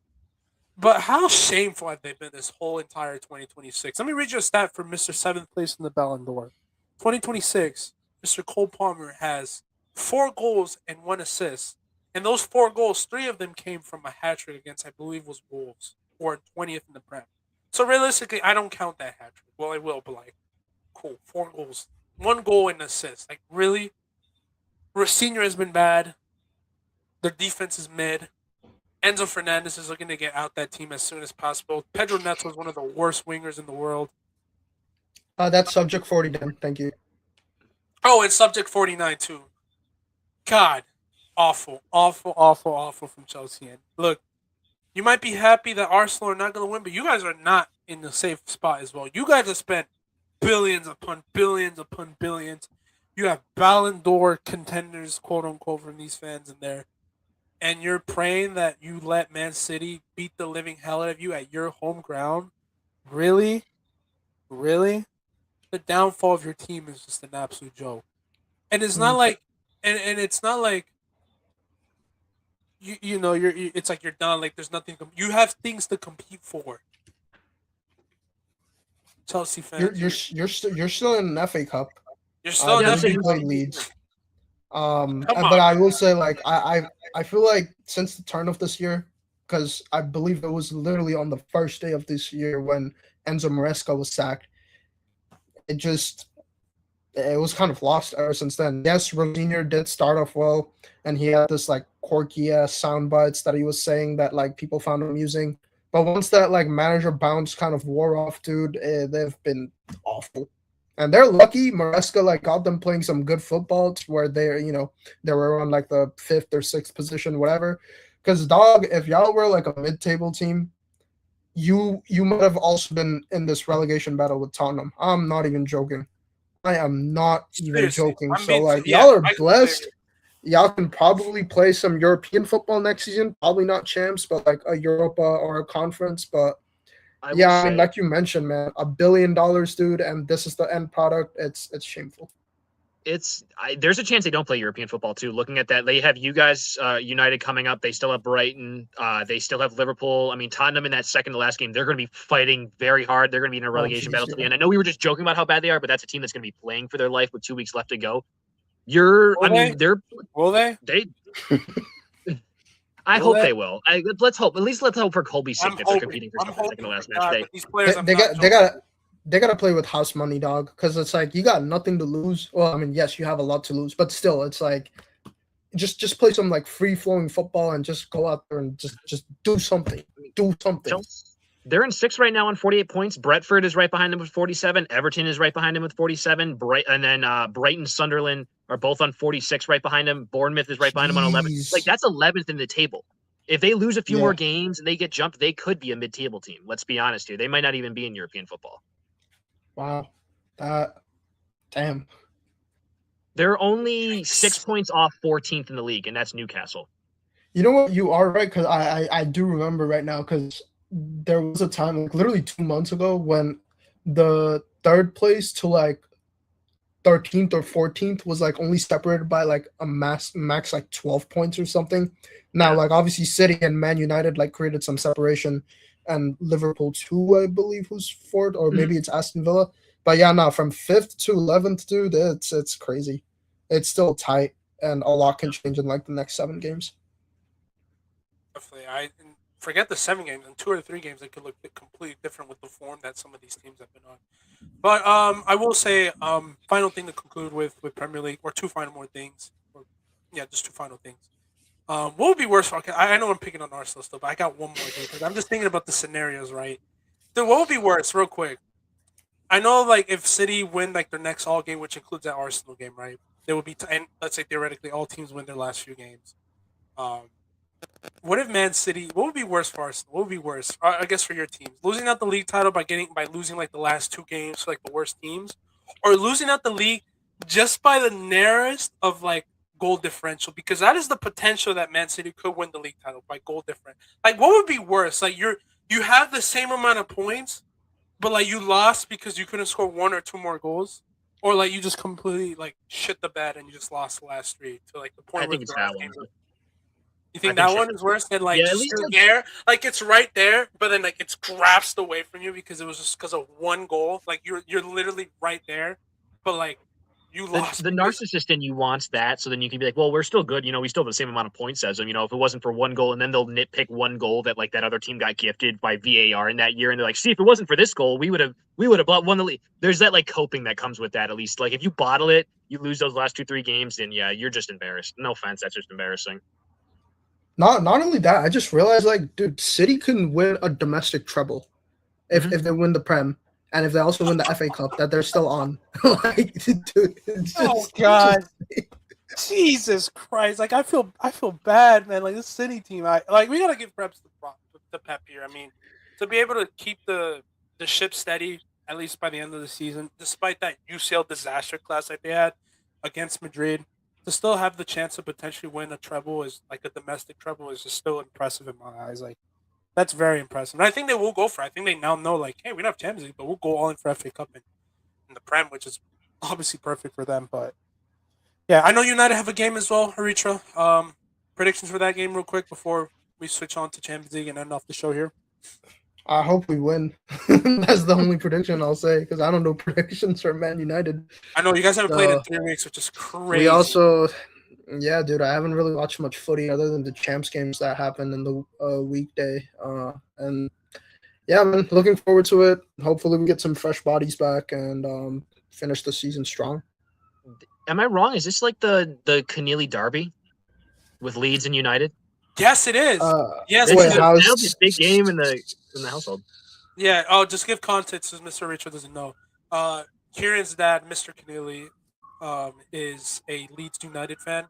But how shameful have they been this whole entire 2026? Let me read you a stat for Mr. 7th place in the Ballon d'Or. 2026, Mr. Cole Palmer has 4 goals and 1 assist. And those 4 goals, 3 of them came from a hat-trick against, I believe, was Wolves, who are 20th in the Prem. So realistically, I don't count that hat-trick. Well, I will, but like, cool, 4 goals. 1 goal and assist. Like, really? Rosinho has been bad. Their defense is mid. Enzo Fernandez is looking to get out that team as soon as possible. Pedro Neto is one of the worst wingers in the world. That's subject 40, Dan. Thank you. Oh, and subject 49 too. God, awful from Chelsea. And look, You might be happy that Arsenal are not going to win, but you guys are not in the safe spot as well. You guys have spent billions upon billions upon billions. You have Ballon d'Or contenders, quote unquote, from these fans in there. And you're praying that you let Man City beat the living hell out of you at your home ground? Really? Really? The downfall of your team is just an absolute joke. And it's not like, and it's not like, you know, it's like you're done. Like there's nothing. You have things to compete for. Chelsea fans, You're still in an FA Cup. You're still you in do play Leeds. Come but on. I will say, like, I feel like since the turn of this year, because I believe it was literally on the first day of this year when Enzo Maresca was sacked, it was kind of lost ever since then. Yes, Rosignol did start off well, and he had this like quirky ass sound bites that he was saying that like people found amusing. But once that like manager bounce kind of wore off, dude, they've been awful. And they're lucky Maresca like got them playing some good football to where they were on like the 5th or 6th position, whatever. Because dog, if y'all were like a mid-table team, you might have also been in this relegation battle with Tottenham. I'm not even joking. I am not even Seriously, joking. I'm So being- like yeah, y'all are I completely blessed. agree. Y'all can probably play some European football next season. Probably not champs, but like a Europa or a conference. But I yeah, I mean, say, like you mentioned, man, $1 billion, dude, and this is the end product. It's shameful. there's a chance they don't play European football too. Looking at that, they have you guys United coming up. They still have Brighton. They still have Liverpool. I mean, Tottenham in that second to last game, they're going to be fighting very hard. They're going to be in a relegation battle to the end. I know we were just joking about how bad they are, but that's a team that's going to be playing for their life with 2 weeks left to go. Will they? They're Will they? they. I Will hope they? they will. Let's hope. At least let's hope for Colby's sake I'm that they're hoping. competing for I'm something second to hoping. last God, match day. but these players, They gotta play with house money, dog, because it's like you got nothing to lose. Well, I mean, yes, you have a lot to lose, but still, it's like just play some like free flowing football and just go out there and just do something. Do something. They're in 6th right now on 48 points. Brentford is right behind them with 47. Everton is right behind them with 47. And then Brighton, Sunderland are both on 46 right behind them. Bournemouth is right behind them on 11. Jeez. Like that's 11th in the table. If they lose a few Yeah. more games and they get jumped, they could be a mid-table team. Let's be honest here. They might not even be in European football. Wow. Damn. They're only 6 points off 14th in the league, and that's Newcastle. You know what? You are right, because I do remember right now, because there was a time, like literally 2 months ago, when the 3rd place to like 13th or 14th was like only separated by like a max like 12 points or something. Now, like obviously City and Man United like created some separation, and Liverpool too, I believe, who's 4th, or maybe it's Aston Villa. But yeah, no, from 5th to 11th, dude, it's crazy. It's still tight, and a lot can change in like the next 7 games. Definitely. I forget the 7 games. In 2 or 3 games, it could look completely different with the form that some of these teams have been on. But I will say, final thing to conclude with Premier League, or 2 final more things. Just 2 final things. What would be worse? Okay, I know I'm picking on Arsenal still, but I got one more thing because I'm just thinking about the scenarios, right? Dude, what would be worse, real quick? I know, like, if City win like their next all game, which includes that Arsenal game, right? They would be, and let's say theoretically all teams win their last few games. What if Man City? What would be worse for Arsenal? What would be worse? I guess for your teams, losing out the league title by losing like the last 2 games to like the worst teams, or losing out the league just by the narrowest of like goal differential, because that is the potential that Man City could win the league title by goal difference. Like, what would be worse? Like you have the same amount of points, but like you lost because you couldn't score 1 or 2 more goals, or like you just completely like shit the bed and you just lost the last 3 to like the point. I think it's that one. You think that one is worse than like at just least there? Like it's right there, but then like it's grasped away from you because it was just because of 1 goal. Like you're literally right there, but like you lost. The narcissist in you wants that, so then you can be like, well, we're still good. You know, we still have the same amount of points as them. You know, if it wasn't for 1 goal, and then they'll nitpick 1 goal that like that other team got gifted by VAR in that year, and they're like, see, if it wasn't for this goal, we would have won the league. There's that like coping that comes with that. At least like if you bottle it, you lose those last 2-3 games, then yeah, you're just embarrassed. No offense, that's just embarrassing. Not only that, I just realized, like, dude, City can win a domestic treble if they win the Prem, and if they also win the FA Cup that they're still on. Like, dude, it's just, God, Jesus Christ! Like I feel bad, man. Like this City team, we gotta give props to to Pep here. I mean, to be able to keep the ship steady at least by the end of the season, despite that UCL disaster class that they had against Madrid, to still have the chance to potentially win a treble is like a domestic treble is just still impressive in my eyes. Like that's very impressive. And I think they will go for it. I think they now know like, hey, we don't have Champions League, but we'll go all in for FA Cup and the Prem, which is obviously perfect for them. But yeah, I know United have a game as well, Haritra. Predictions for that game, real quick, before we switch on to Champions League and end off the show here. I hope we win. That's the only prediction I'll say because I don't know predictions for Man United. I know you guys haven't played in 3 weeks, which is crazy. We also, yeah, dude, I haven't really watched much footy other than the champs games that happened in the weekday. And yeah, man, looking forward to it. Hopefully, we get some fresh bodies back and finish the season strong. Am I wrong? Is this like the Keneally Derby with Leeds and United? Yes, it is. Yes, wait, that'll be a big game in the household. Yeah. Oh, just give context, as Mr. Richard doesn't know. Kieran's dad, Mr. Keneally, is a Leeds United fan,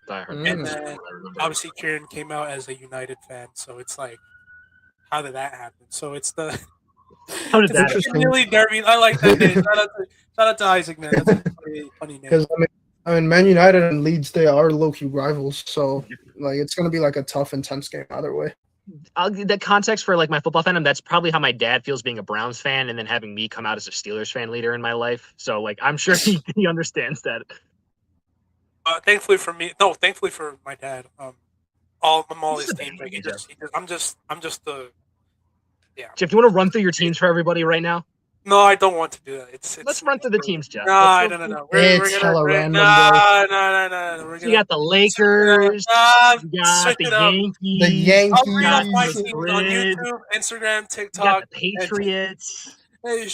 and then obviously Kieran came out as a United fan. So it's like, how did that happen? So it's the How did that? Keneally Derby. I like that name. Shout out to Isaac, man. That's a funny name. Because I mean, Man United and Leeds, they are low-key rivals, so like it's gonna be like a tough, intense game either way. I'll give that context for like my football fandom. That's probably how my dad feels being a Browns fan, and then having me come out as a Steelers fan later in my life. So like, I'm sure he understands that. Thankfully for me, no. Thankfully for my dad, all his teams. Like I'm just the. Yeah. Jeff, do you want to run through your teams for everybody right now? No, I don't want to do that. It's Let's run through the teams, Jeff. No. It's hella random. No. You got the Lakers. You got the Yankees. The Yankees. I'll read off my teams on YouTube, Instagram, TikTok. You got the Patriots. Hey,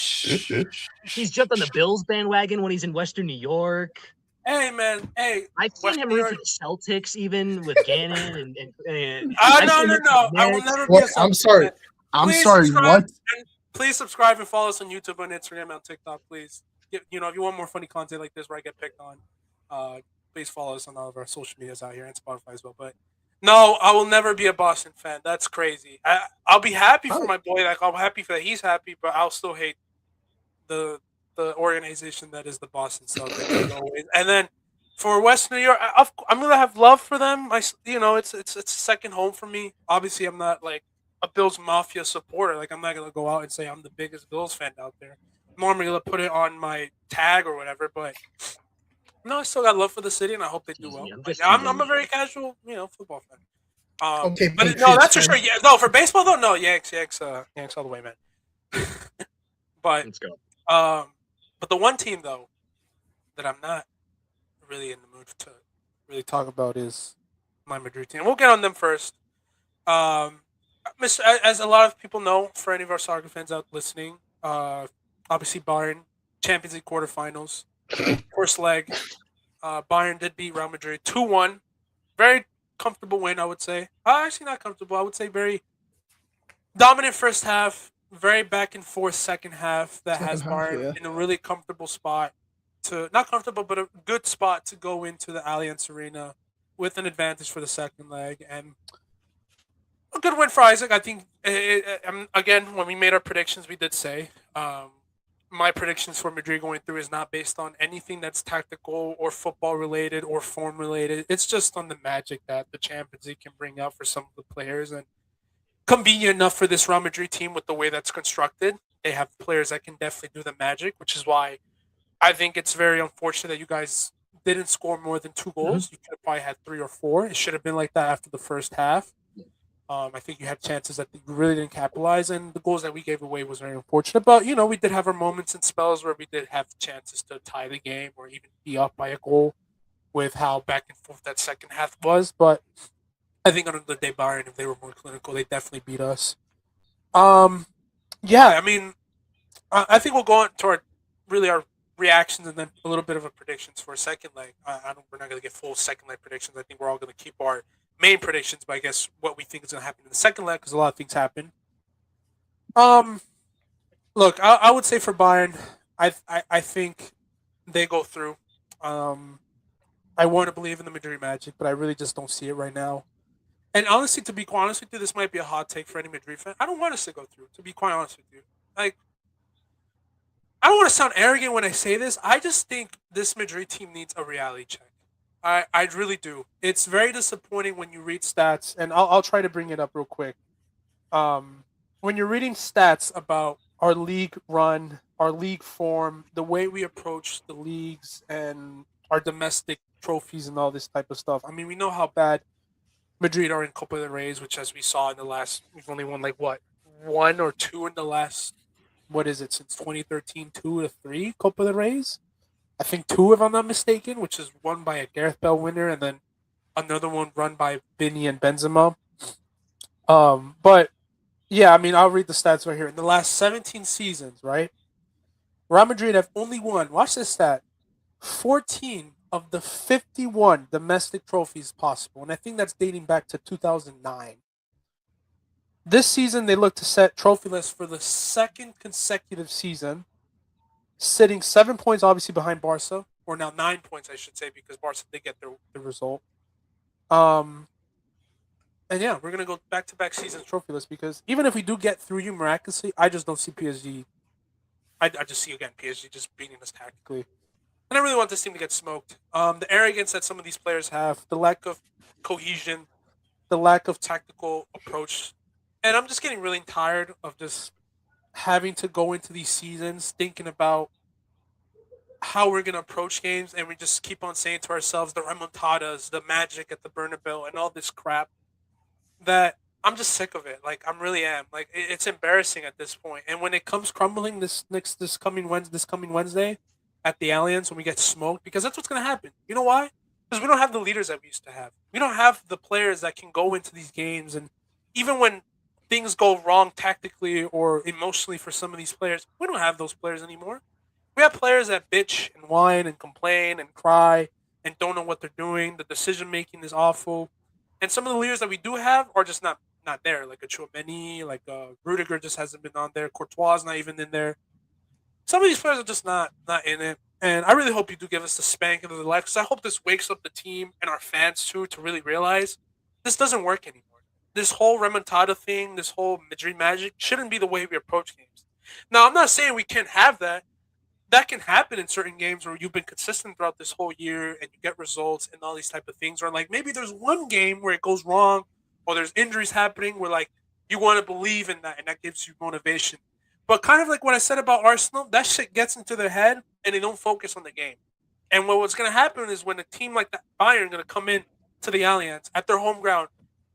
He's jumped on the Bills bandwagon when he's in Western New York. Hey, man. Hey. I've seen him root for the Celtics even with Gannon and no. I will never be a Celtics I'm sorry. fan. I'm sorry. What? Please subscribe and follow us on YouTube, on Instagram, and TikTok. Please, if you want more funny content like this where I get picked on, please follow us on all of our social medias out here and Spotify as well. But no, I will never be a Boston fan. That's crazy. I'll be happy for my boy. Like I'm happy that he's happy, but I'll still hate the organization that is the Boston Celtics always. And then for West New York, I'm gonna have love for them. It's a second home for me. Obviously, I'm not like a Bills Mafia supporter. Like I'm not gonna go out and say I'm the biggest Bills fan out there. I'm normally gonna put it on my tag or whatever, but no, I still got love for the city, and I hope they do well. I'm a very casual, football fan. Okay, but no, that's for sure. Yeah, no, for baseball though, no, Yanks all the way, man. But let's go. But the one team though that I'm not really in the mood to really talk about is my Madrid team. We'll get on them first. As a lot of people know, for any of our soccer fans out listening, obviously Bayern, Champions League quarterfinals, first leg. Bayern did beat Real Madrid 2-1. Very comfortable win, I would say. Actually, not comfortable. I would say very dominant first half, very back and forth second half that has Bayern in a really comfortable spot. Not comfortable, but a good spot to go into the Allianz Arena with an advantage for the second leg. And a good win for Isaac. I think, again, when we made our predictions, we did say my predictions for Madrid going through is not based on anything that's tactical or football related or form related. It's just on the magic that the Champions League can bring out for some of the players. And convenient enough for this Real Madrid team with the way that's constructed. They have players that can definitely do the magic, which is why I think it's very unfortunate that you guys didn't score more than 2 goals. You could have probably had 3 or 4. It should have been like that after the first half. I think you had chances that you really didn't capitalize, and the goals that we gave away was very unfortunate. But, we did have our moments and spells where we did have chances to tie the game or even be up by a goal with how back and forth that second half was. But I think on the day Bayern, if they were more clinical, they definitely beat us. Yeah, I mean, I think we'll go on to our reactions and then a little bit of a predictions for a second leg. We're not going to get full second leg predictions. I think we're all going to keep our main predictions, but I guess what we think is going to happen in the second leg because a lot of things happen. Look, I would say for Bayern, I think they go through. I want to believe in the Madrid magic, but I really just don't see it right now. And honestly, to be quite honest with you, this might be a hot take for any Madrid fan. I don't want us to go through. To be quite honest with you, like I don't want to sound arrogant when I say this. I just think this Madrid team needs a reality check. I really do. It's very disappointing when you read stats, and I'll try to bring it up real quick. When you're reading stats about our league run, our league form, the way we approach the leagues, and our domestic trophies and all this type of stuff. I mean, we know how bad Madrid are in Copa del Reyes, which, as we saw in the last, we've only won like what, one or two in the last, what is it, since 2013, 2 to 3 Copa del Reyes? I think two, if I'm not mistaken, which is one by a Gareth Bale winner, and then another one run by Vinny and Benzema. But yeah, I mean, I'll read the stats right here. In the last 17 seasons, right, Real Madrid have only won, watch this stat, 14 of the 51 domestic trophies possible. And I think that's dating back to 2009. This season, they look to set trophy lists for the second consecutive season, sitting 7 points, obviously, behind Barca, or now 9 points, I should say, because Barca did get the result. And yeah, we're gonna go back-to-back seasons trophy list because even if we do get through you miraculously, I just don't see PSG. I just see again PSG just beating us tactically, and I really want this team to get smoked. The arrogance that some of these players have, the lack of cohesion, the lack of tactical approach, and I'm just getting really tired of just having to go into these seasons thinking about how we're gonna approach games, and we just keep on saying to ourselves the remontadas, the magic at the Bernabeu, and all this crap. That I'm just sick of it. Like I'm really am. Like it's embarrassing at this point. And when it comes crumbling this coming Wednesday at the Allianz when we get smoked, because that's what's gonna happen. You know why? Because we don't have the leaders that we used to have. We don't have the players that can go into these games, and even when things go wrong tactically or emotionally for some of these players, we don't have those players anymore. We have players that bitch and whine and complain and cry and don't know what they're doing. The decision making is awful. And some of the leaders that we do have are just not there. Like a Chouameni, like Rudiger just hasn't been on there. Courtois is not even in there. Some of these players are just not in it. And I really hope you do give us the spanking of the life because I hope this wakes up the team and our fans too to really realize this doesn't work anymore. This whole remontada thing, this whole Madrid magic shouldn't be the way we approach games. Now, I'm not saying we can't have that. That can happen in certain games where you've been consistent throughout this whole year and you get results and all these type of things. Or like maybe there's one game where it goes wrong or there's injuries happening where like you want to believe in that and that gives you motivation. But kind of like what I said about Arsenal, that shit gets into their head and they don't focus on the game. And what's going to happen is when a team like that Bayern going to come in to the Allianz at their home ground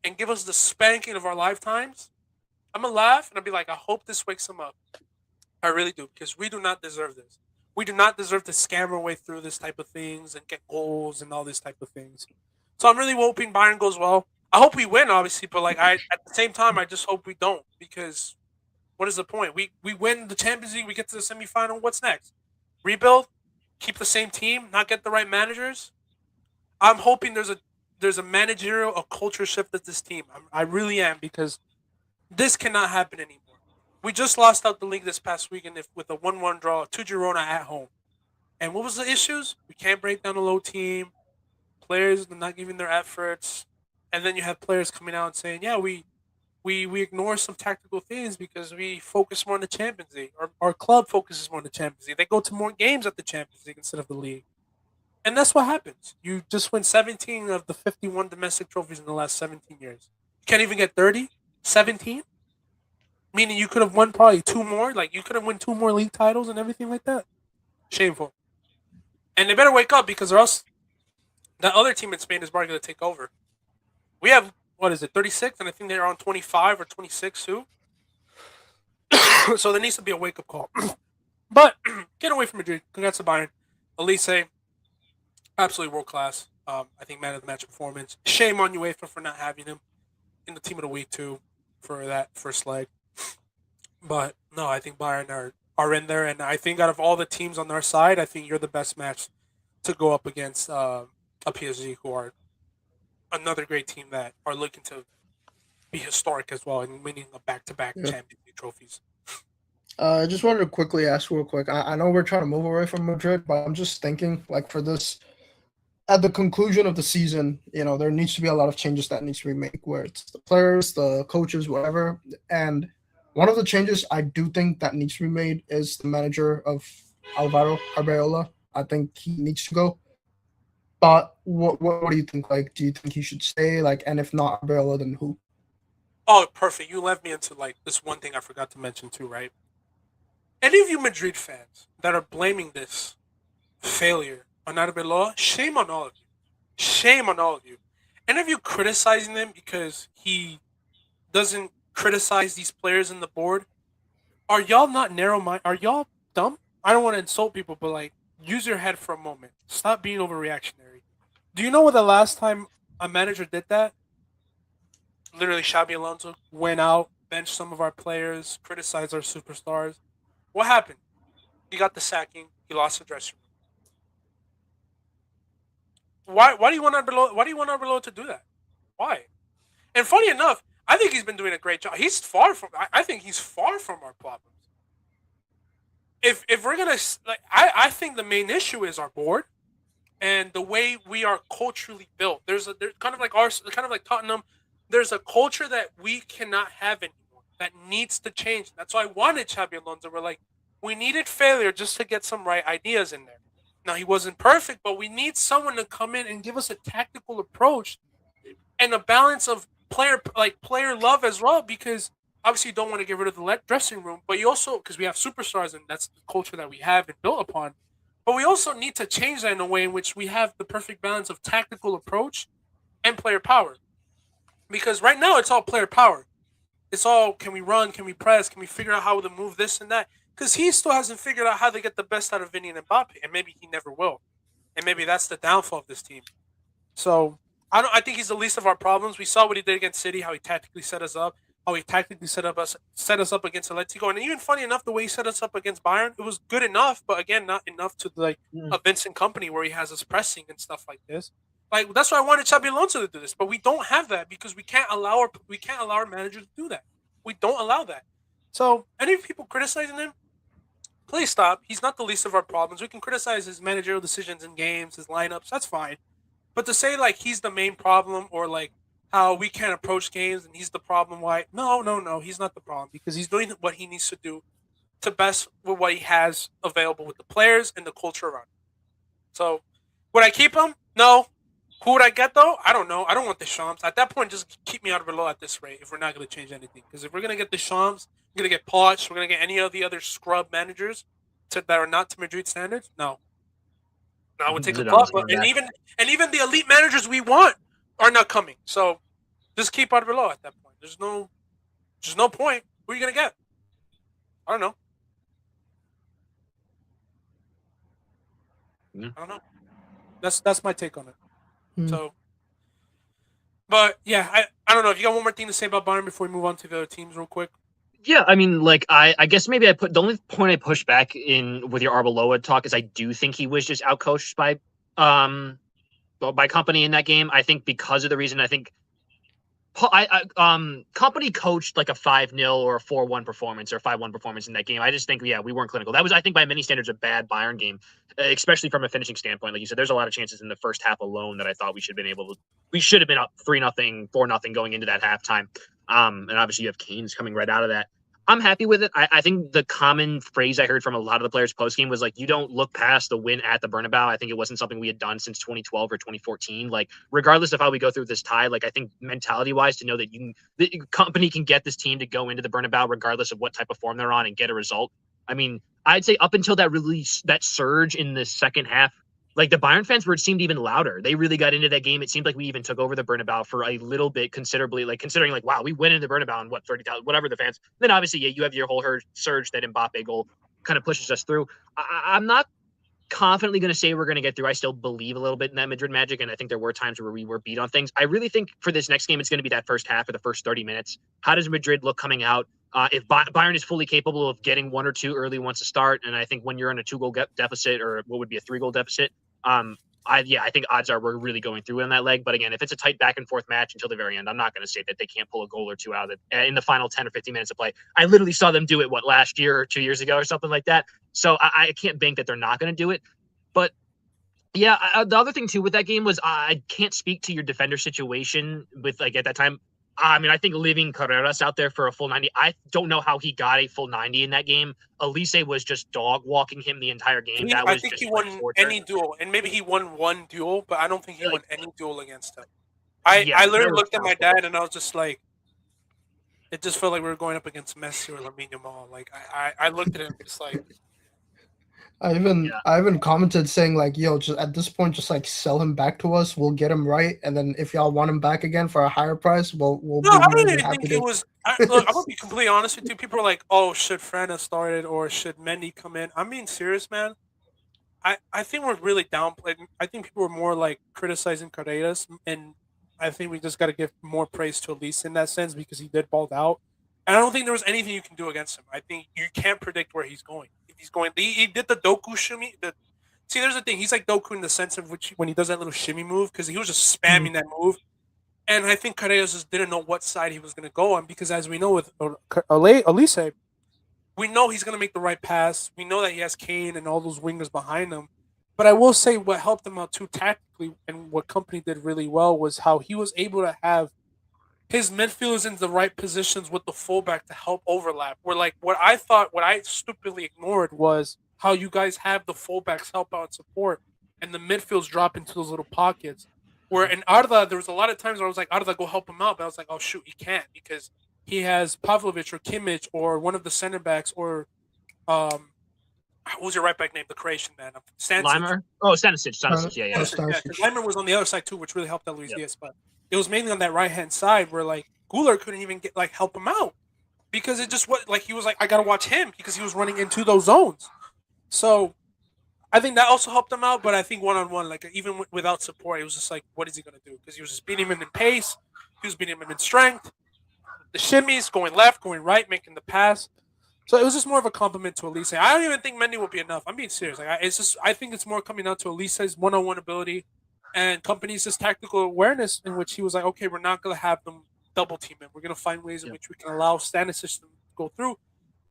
and give us the spanking of our lifetimes, I'm going to laugh and I'll be like, I hope this wakes them up. I really do, because we do not deserve this. We do not deserve to scam our way through this type of things and get goals and all this type of things. So I'm really hoping Bayern goes well. I hope we win, obviously, but like at the same time, I just hope we don't, because what is the point? We win the Champions League, we get to the semifinal. What's next? Rebuild, keep the same team, not get the right managers. I'm hoping there's a managerial, a culture shift at this team. I really am, because this cannot happen anymore. We just lost out the league this past weekend with a 1-1 draw to Girona at home. And what was the issues? We can't break down a low team. Players are not giving their efforts. And then you have players coming out and saying, yeah, we ignore some tactical things because we focus more on the Champions League. Our club focuses more on the Champions League. They go to more games at the Champions League instead of the league. And that's what happens. You just win 17 of the 51 domestic trophies in the last 17 years. You can't even get 30? 17? Meaning you could have won probably two more. Like you could have won two more league titles and everything like that. Shameful. And they better wake up, because or else that other team in Spain is probably going to take over. We have, what is it, 36? And I think they're on 25 or 26 too. So there needs to be a wake-up call. But get away from Madrid. Congrats to Bayern. Elise, absolutely world-class. I think man of the match performance. Shame on UEFA for not having him in the team of the week too for that first leg. But no, I think Bayern are in there, and I think out of all the teams on their side, I think you're the best match to go up against a PSG, who are another great team that are looking to be historic as well and winning a back-to-back Champions League trophies. I just wanted to quickly ask real quick. I know we're trying to move away from Madrid, but I'm just thinking, like, for this at the conclusion of the season, there needs to be a lot of changes that needs to be made, where it's the players, the coaches, whatever. And one of the changes I do think that needs to be made is the manager of Alvaro Arbeloa. I think he needs to go. But what do you think? Like, do you think he should stay? Like, and if not Arbeloa, then who? Oh, perfect. You led me into like this one thing I forgot to mention too, right? Any of you Madrid fans that are blaming this failure on Arbeloa, shame on all of you. Shame on all of you. Any of you criticizing him because he doesn't criticize these players in the board, are y'all not narrow-minded? Are y'all dumb? I don't want to insult people, but like, use your head for a moment. Stop being overreactionary. Do you know when the last time a manager did that? Literally, Xabi Alonso went out, benched some of our players, criticized our superstars. What happened? He got the sacking. He lost the dressing room. Why do you want Arbeloa to do that? Why? And funny enough, I think he's been doing a great job. He's far from. I think he's far from our problems. If we're gonna like, I think the main issue is our board and the way we are culturally built. There's kind of like Tottenham. There's a culture that we cannot have anymore that needs to change. That's why I wanted Xabi Alonso. We're like, we needed failure just to get some right ideas in there. Now, he wasn't perfect, but we need someone to come in and give us a tactical approach and a balance of player love as well, because obviously you don't want to get rid of the dressing room, but you also, because we have superstars and that's the culture that we have and built upon, but we also need to change that in a way in which we have the perfect balance of tactical approach and player power. Because right now it's all player power. It's all, can we run, can we press, can we figure out how to move this and that? Because he still hasn't figured out how to get the best out of Vinny and Mbappe, and maybe he never will. And maybe that's the downfall of this team. So I think he's the least of our problems. We saw what he did against City, how he tactically set us up, how he tactically set us up against Atlético, and even funny enough, the way he set us up against Bayern, it was good enough, but again, not enough to like a Vincent Company where he has us pressing and stuff like this. Like, that's why I wanted Xabi Alonso to do this, but we don't have that because we can't allow our manager to do that. We don't allow that. So any people criticizing him, please stop. He's not the least of our problems. We can criticize his managerial decisions in games, his lineups. That's fine. But to say like he's the main problem or like how we can't approach games and he's the problem, why? No, he's not the problem because he's doing what he needs to do to best with what he has available with the players and the culture around him. So would I keep him? No. Who would I get though? I don't know. I don't want the Shams. At that point, just keep me out of below at this rate if we're not going to change anything. Because if we're going to get the Shams, we're going to get Poch, we're going to get any of the other scrub managers that are not to Madrid standards. No, I would take a club. And even the elite managers we want are not coming. So just keep out of below at that point. There's no point. Who are you going to get? I don't know. I don't know. That's my take on it. So, but yeah, I don't know if you got one more thing to say about Bayern before we move on to the other teams real quick. Yeah, I mean, like I guess maybe the only point I push back in with your Arbeloa talk is I do think he was just outcoached by Company in that game. I think because of the reason I think Company coached like a 5-0 or a 4-1 performance or a 5-1 performance in that game. I just think, we weren't clinical. That was, I think, by many standards, a bad Bayern game, especially from a finishing standpoint. Like you said, there's a lot of chances in the first half alone that I thought we should have been up 3-0, 4-0 going into that halftime. And obviously you have Kane's coming right out of that. I'm happy with it. I think the common phrase I heard from a lot of the players post-game was like, you don't look past the win at the Bernabeu. I think it wasn't something we had done since 2012 or 2014. Like, regardless of how we go through this tie, like, I think mentality-wise to know that the Company can get this team to go into the Bernabeu regardless of what type of form they're on and get a result. I mean, I'd say up until that surge in the second half, like the Bayern fans seemed even louder. They really got into that game. It seemed like we even took over the Bernabeu for a little bit, considerably, like considering like, wow, we went in the Bernabeu and 30,000, whatever the fans. Then obviously, you have your whole surge that Mbappe goal kind of pushes us through. I'm not confidently going to say we're going to get through. I still believe a little bit in that Madrid magic, and I think there were times where we were beat on things. I really think for this next game, it's going to be that first half or the first 30 minutes. How does Madrid look coming out? If Bayern is fully capable of getting 1 or 2 early once to start, and I think when you're in a 2-goal deficit or what would be a 3-goal deficit, I think odds are we're really going through in that leg. But again, if it's a tight back and forth match until the very end, I'm not going to say that they can't pull a goal or 2 out of it in the final 10 or 15 minutes of play. I literally saw them do it, last year or 2 years ago or something like that. So I can't bank that they're not going to do it. But Yeah, the other thing too with that game was I can't speak to your defender situation with like at that time. I mean, I think leaving Carreras out there for a full 90, I don't know how he got a full 90 in that game. Elise was just dog walking him the entire game. That I was think just he like won torture. any duel, and maybe he won one duel, but I don't think he won Like, any duel against him. yeah, I that literally was looked at my possible. dad and I was just like, it just felt like we were going up against Messi or Lamine Yamal. Like I looked at him just like, Yeah. I even commented saying like, yo, just at this point, just like sell him back to us. We'll get him right, and then if y'all want him back again for a higher price, we'll no, be I more don't than even happy think it to. was. Look, I'm gonna be completely honest with you. People are like, "Oh, should Fran have started or should Mendy come in?" I'm being serious, man. I think we're really downplaying. I think people were more like criticizing Carreras, and I think we just got to give more praise to Elise in that sense because he did balled out. And I don't think there was anything you can do against him. I think you can't predict where he's going. If he's going, he did the Doku shimmy. See, there's the thing. He's like Doku in the sense of which when he does that little shimmy move because he was just spamming that move. And I think Carreras just didn't know what side he was going to go on because, as we know with Elise, we know he's going to make the right pass. We know that he has Kane and all those wingers behind him. But I will say what helped him out too tactically and what Company did really well was how he was able to have his midfielders in the right positions with the fullback to help overlap. Where like what I stupidly ignored was how you guys have the fullbacks help out and support and the midfields drop into those little pockets. Where in Arda, there was a lot of times where I was like, Arda, go help him out. But I was like, oh, shoot, he can't because he has Pavlovic or Kimmich or one of the center backs or what was your right back name? The Croatian man, Stanisic. Limer? Oh, Stanisic. Yeah, yeah. Stanisic, yeah, because Limer was on the other side too, which really helped out Luis Yep. Diaz. But it was mainly on that right hand side where like Guler couldn't even get like help him out because it just was like he was like I gotta watch him because he was running into those zones. So I think that also helped him out. But I think one on one, like even without support, it was just like what is he gonna do? Because he was just beating him in pace, he was beating him in strength, the shimmies, going left, going right, making the pass. So it was just more of a compliment to Elise. I don't even think Mendy will be enough. I'm being serious. Like it's just I think it's more coming down to Elise's one-on-one ability and Company's just tactical awareness in which he was like, okay, we're not gonna have them double team him. We're gonna find ways in Yeah. which we can allow Stanisic to go through.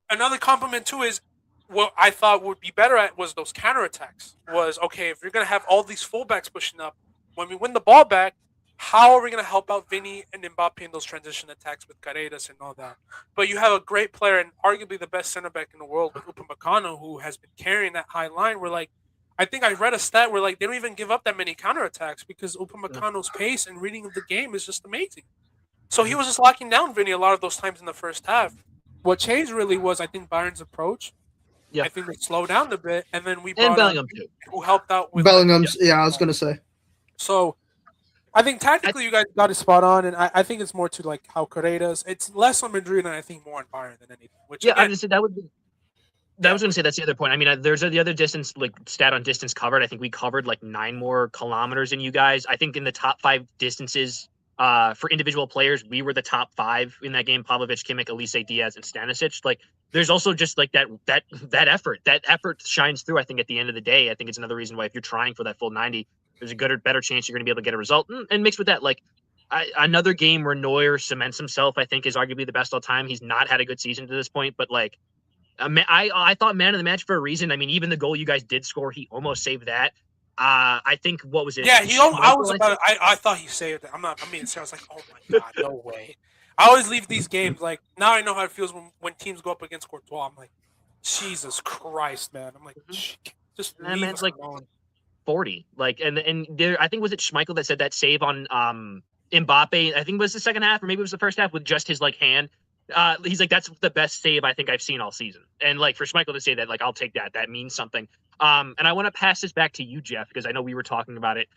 Another compliment too is what I thought would be better at was those counterattacks. Was okay if you're gonna have all these fullbacks pushing up, when we win the ball back, how are we gonna help out Vinny and Mbappe in those transition attacks with Carreras and all that? But you have a great player and arguably the best center back in the world with Upamecano, who has been carrying that high line. Where like I think I read a stat where like they don't even give up that many counterattacks because Upamecano's pace and reading of the game is just amazing. So he was just locking down Vinny a lot of those times in the first half. What changed really was I think Bayern's approach. Yeah. I think they slowed down a bit, and then we And brought on Bellingham too. who helped out with like Bellingham's, yeah, I was gonna say. so. I think tactically you guys got it spot on, and I think it's more to like how Carreras. It's less on Madrid and I think more on Bayern than anything. Which Yeah, I again, just said that would be. I was going to say that's the other point. I mean, there's the other distance, like stat on distance covered. I think we covered like 9 more kilometers than you guys. I think in the top 5 distances for individual players, we were the top 5 in that game. Pavlovic, Kimmich, Elise, Diaz, and Stanisic. Like, there's also just like that effort. That effort shines through. I think at the end of the day, I think it's another reason why if you're trying for that full 90, there's a good or better chance you're going to be able to get a result. And mixed with that, like another game where Neuer cements himself, I think is arguably the best all time. He's not had a good season to this point, but like I thought man of the match for a reason. I mean, even the goal you guys did score, he almost saved that. I think what was it? yeah, I was about. I thought he saved it. I'm being serious. I was like, oh my god, no way. I always leave these games like now I know how it feels when teams go up against Courtois. I'm like, Jesus Christ, man. I'm like, just that leave man's us like alone. 40. Like and there, I think was it Schmeichel that said that save on Mbappe. I think it was the second half or maybe it was the first half with just his like hand. He's like, that's the best save I think I've seen all season. And like for Schmeichel to say that, like, I'll take that. That means something. And I want to pass this back to you, Jeff, because I know we were talking about it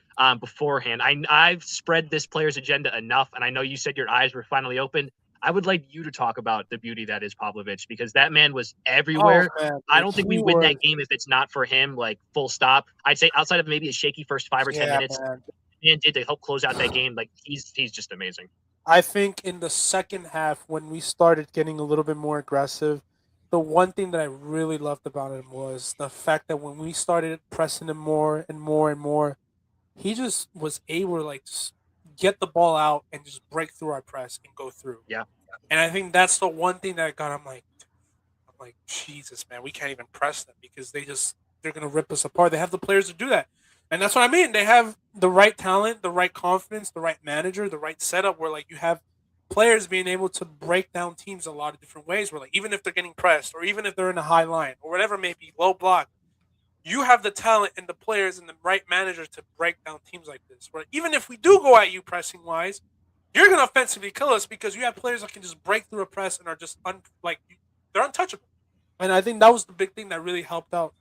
beforehand. I've spread this player's agenda enough, and I know you said your eyes were finally open. I would like you to talk about the beauty that is Pavlovic because that man was Oh everywhere. man, I don't think we he win was. that game if it's not for him, like full stop. I'd say outside of maybe a shaky first 5 or 10 Yeah, minutes, man. and did to help close out that game, like he's just amazing. I think in the second half, when we started getting a little bit more aggressive, the one thing that I really loved about him was the fact that when we started pressing him more and more and more, he just was able to like just get the ball out and just break through our press and go through. Yeah. And I think that's the one thing that got I'm like, Jesus, man, we can't even press them because they're gonna rip us apart. They have the players to do that. And that's what I mean. They have the right talent, the right confidence, the right manager, the right setup where like you have players being able to break down teams a lot of different ways where like even if they're getting pressed or even if they're in a high line or whatever it may be, low block, you have the talent and the players and the right manager to break down teams like this. Where even if we do go at you pressing wise, you're gonna offensively kill us because you have players that can just break through a press and are just they're untouchable. And I think that was the big thing that really helped out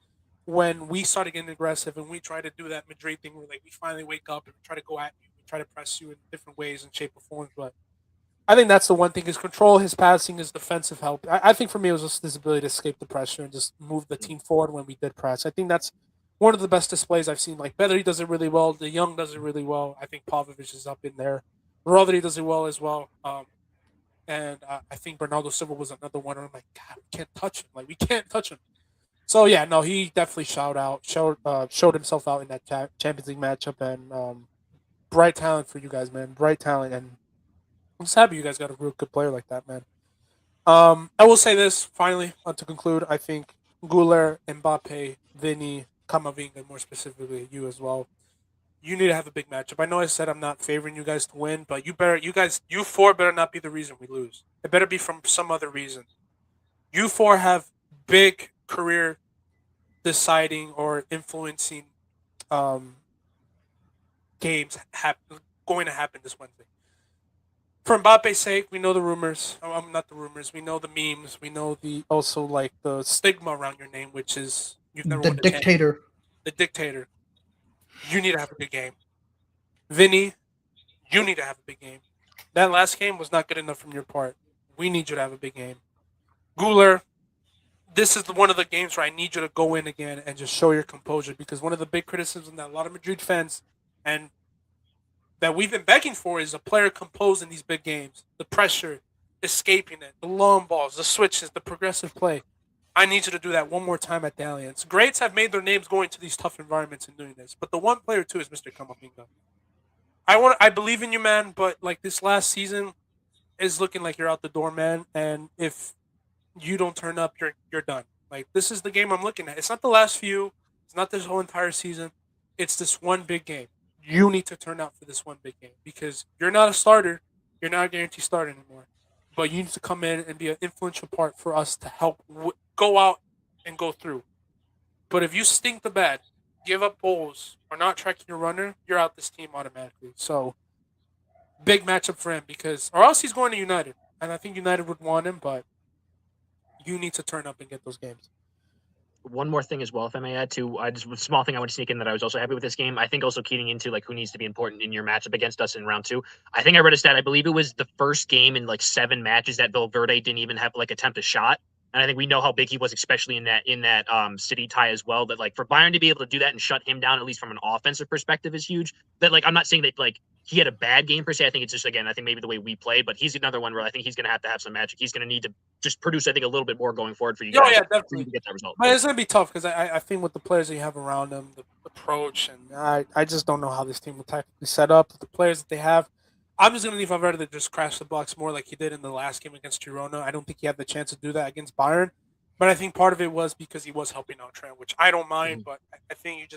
when we started getting aggressive and we try to do that Madrid thing where like we finally wake up and we try to go at you, we try to press you in different ways and shape or forms. But I think that's the one thing: his control, his passing, his defensive help. I think for me, it was just his ability to escape the pressure and just move the team forward when we did press. I think that's one of the best displays I've seen. Like Bedri does it really well. De Jong does it really well. I think Pavlovic is up in there. Rodri does it well as well. And I think Bernardo Silva was another one. I'm like, God, we can't touch him. Like we can't touch him. So yeah, no, he definitely showed himself out in that Champions League matchup, and bright talent for you guys, man. Bright talent, and I'm just happy you guys got a real good player like that, man. I will say this finally to conclude. I think Guler, Mbappe, Vinny, Camavinga, more specifically you as well. You need to have a big matchup. I know I said I'm not favoring you guys to win, but you four better not be the reason we lose. It better be from some other reason. You four have big career deciding or influencing games going to happen this Wednesday. For Mbappe's sake, we know the rumors. Not the rumors. We know the memes. We know the also like the stigma around your name, which is you've never The won a champion. dictator. The dictator. You need to have a big game. Vinny, you need to have a big game. That last game was not good enough from your part. We need you to have a big game. Guler, this is one of the games where I need you to go in again and just show your composure, because one of the big criticisms that a lot of Madrid fans and that we've been begging for is a player composed in these big games. The pressure, escaping it, the long balls, the switches, the progressive play. I need you to do that one more time at the Allianz. Greats have made their names going to these tough environments and doing this, but the one player too is Mr. Camavinga. I believe in you, man, but like this last season is looking like you're out the door, man. And if you don't turn up, you're done. Like this is the game I'm looking at. It's not the last few. It's not this whole entire season. It's this one big game. You need to turn out for this one big game because you're not a starter. You're not a guaranteed starter anymore. But you need to come in and be an influential part for us to help go out and go through. But if you stink the bed, give up goals, or not tracking your runner, you're out this team automatically. So, big matchup for him because, or else he's going to United. And I think United would want him, but you need to turn up and get those games. One more thing as well, if I may add to, just a small thing I want to sneak in that I was also happy with this game. I think also keying into like who needs to be important in your matchup against us in round two. I think I read a stat. I believe it was the first game in like 7 matches that Valverde didn't even have like attempt a shot. And I think we know how big he was, especially in that City tie as well. That like for Bayern to be able to do that and shut him down, at least from an offensive perspective, is huge. That like I'm not saying that like he had a bad game per se. I think it's just again, I think maybe the way we play, but he's another one where I think he's going to have some magic. He's going to need to just produce, I think, a little bit more going forward for you guys. Oh yeah, definitely To get that result. But it's going to be tough because I think with the players that you have around them, the approach, and I just don't know how this team will tactically set up. The players that they have, I'm just going to leave Valverde to just crash the box more like he did in the last game against Girona. I don't think he had the chance to do that against Bayern. But I think part of it was because he was helping out Trent, which I don't mind. But I think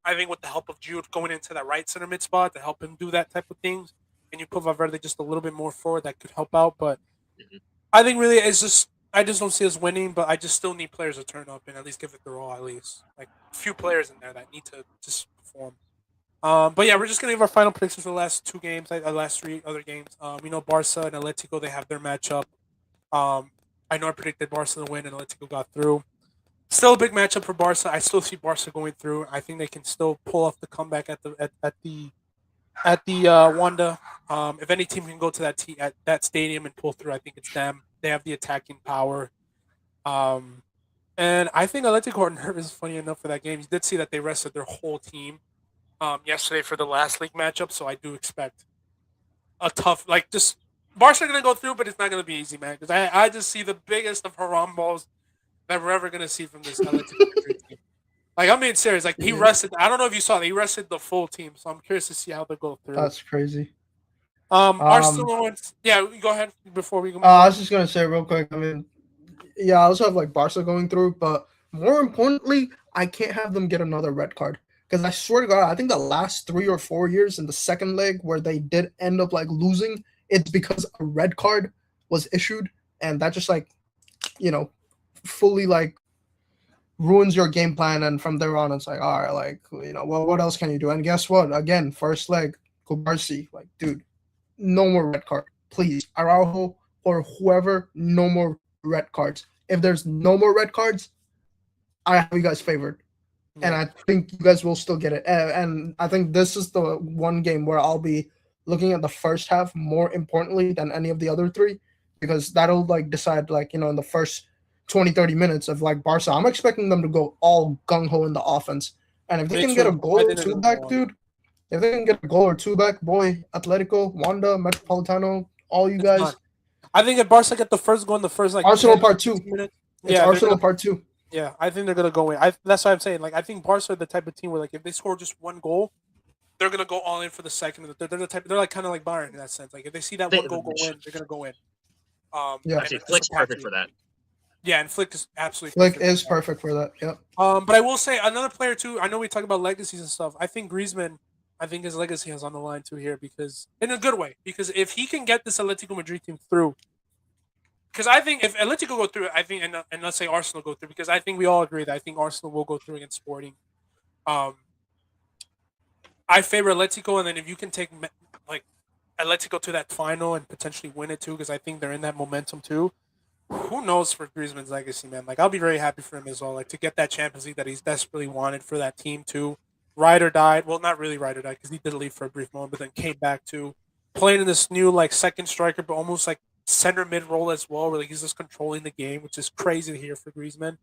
I think with the help of Jude going into that right center mid spot to help him do that type of things, and you put Valverde just a little bit more forward, that could help out. But I think really it's just I just don't see us winning. But I just still need players to turn up and at least give it their all. At least like a few players in there that need to just perform. But yeah, we're just gonna give our final predictions for the last 2 games, last 3 other games. We know Barca and Atlético, they have their matchup. I know I predicted Barca to win and Atletico got through. Still a big matchup for Barca. I still see Barca going through. I think they can still pull off the comeback at the Wanda. If any team can go to that stadium and pull through, I think it's them. They have the attacking power. And I think Atletico are nervous, funny enough, for that game. You did see that they rested their whole team yesterday for the last league matchup, so I do expect a tough, just Barca are going to go through, but it's not going to be easy, man, because I just see the biggest of haram balls that we're ever going to see from this Atletico Madrid team. Like, I'm being serious. Like, he rested, I don't know if you saw that, he rested the full team, so I'm curious to see how they go through. That's crazy. Arsenal, yeah, go ahead before we go. I was just going to say real quick, I mean, yeah, I also have, like, Barca going through, but more importantly, I can't have them get another red card. Because I swear to God, I think the last 3 or 4 years in the second leg where they did end up like losing, it's because a red card was issued, and that just like, fully like ruins your game plan. And from there on, it's like, all right, like, well, what else can you do? And guess what? Again, first leg, Kubarsi, like, dude, no more red card, please. Araujo or whoever, no more red cards. If there's no more red cards, I have you guys favored. And I think you guys will still get it. And I think this is the one game where I'll be looking at the first half more importantly than any of the other three, because that'll like decide like, in the first 20-30 minutes of like Barca. I'm expecting them to go all gung-ho in the offense. And if they can get a goal or two back, dude, if they can get a goal or two back, boy, Atletico, Wanda, Metropolitano, all you guys. I think if Barca get the first goal in the first like Arsenal part 2. minutes, it's Arsenal part 2. Yeah, I think they're gonna go in. That's what I'm saying. Like, I think Barca are the type of team where, like, if they score just one goal, they're gonna go all in for the second. They're the type. They're like kind of like Bayern in that sense. Like, if they see that one goal go in, they're gonna go in. Yeah, Flick's perfect for that. Yeah, and Flick is absolutely perfect for that. Yep. But I will say another player too. I know we talk about legacies and stuff. I think Griezmann. I think his legacy is on the line too here, because in a good way. Because if he can get this Atlético Madrid team through. Because I think if Atlético go through, I think, and let's say Arsenal go through, because I think we all agree that I think Arsenal will go through against Sporting. I favor Atlético, and then if you can take like Atlético to that final and potentially win it too, because I think they're in that momentum too. Who knows for Griezmann's legacy, man? Like, I'll be very happy for him as well. Like, to get that Champions League that he's desperately wanted for that team too. Ride or died. Well, not really ride or died, because he did leave for a brief moment, but then came back to playing in this new like second striker, but almost like center mid role as well, where like he's just controlling the game, which is crazy to hear for Griezmann.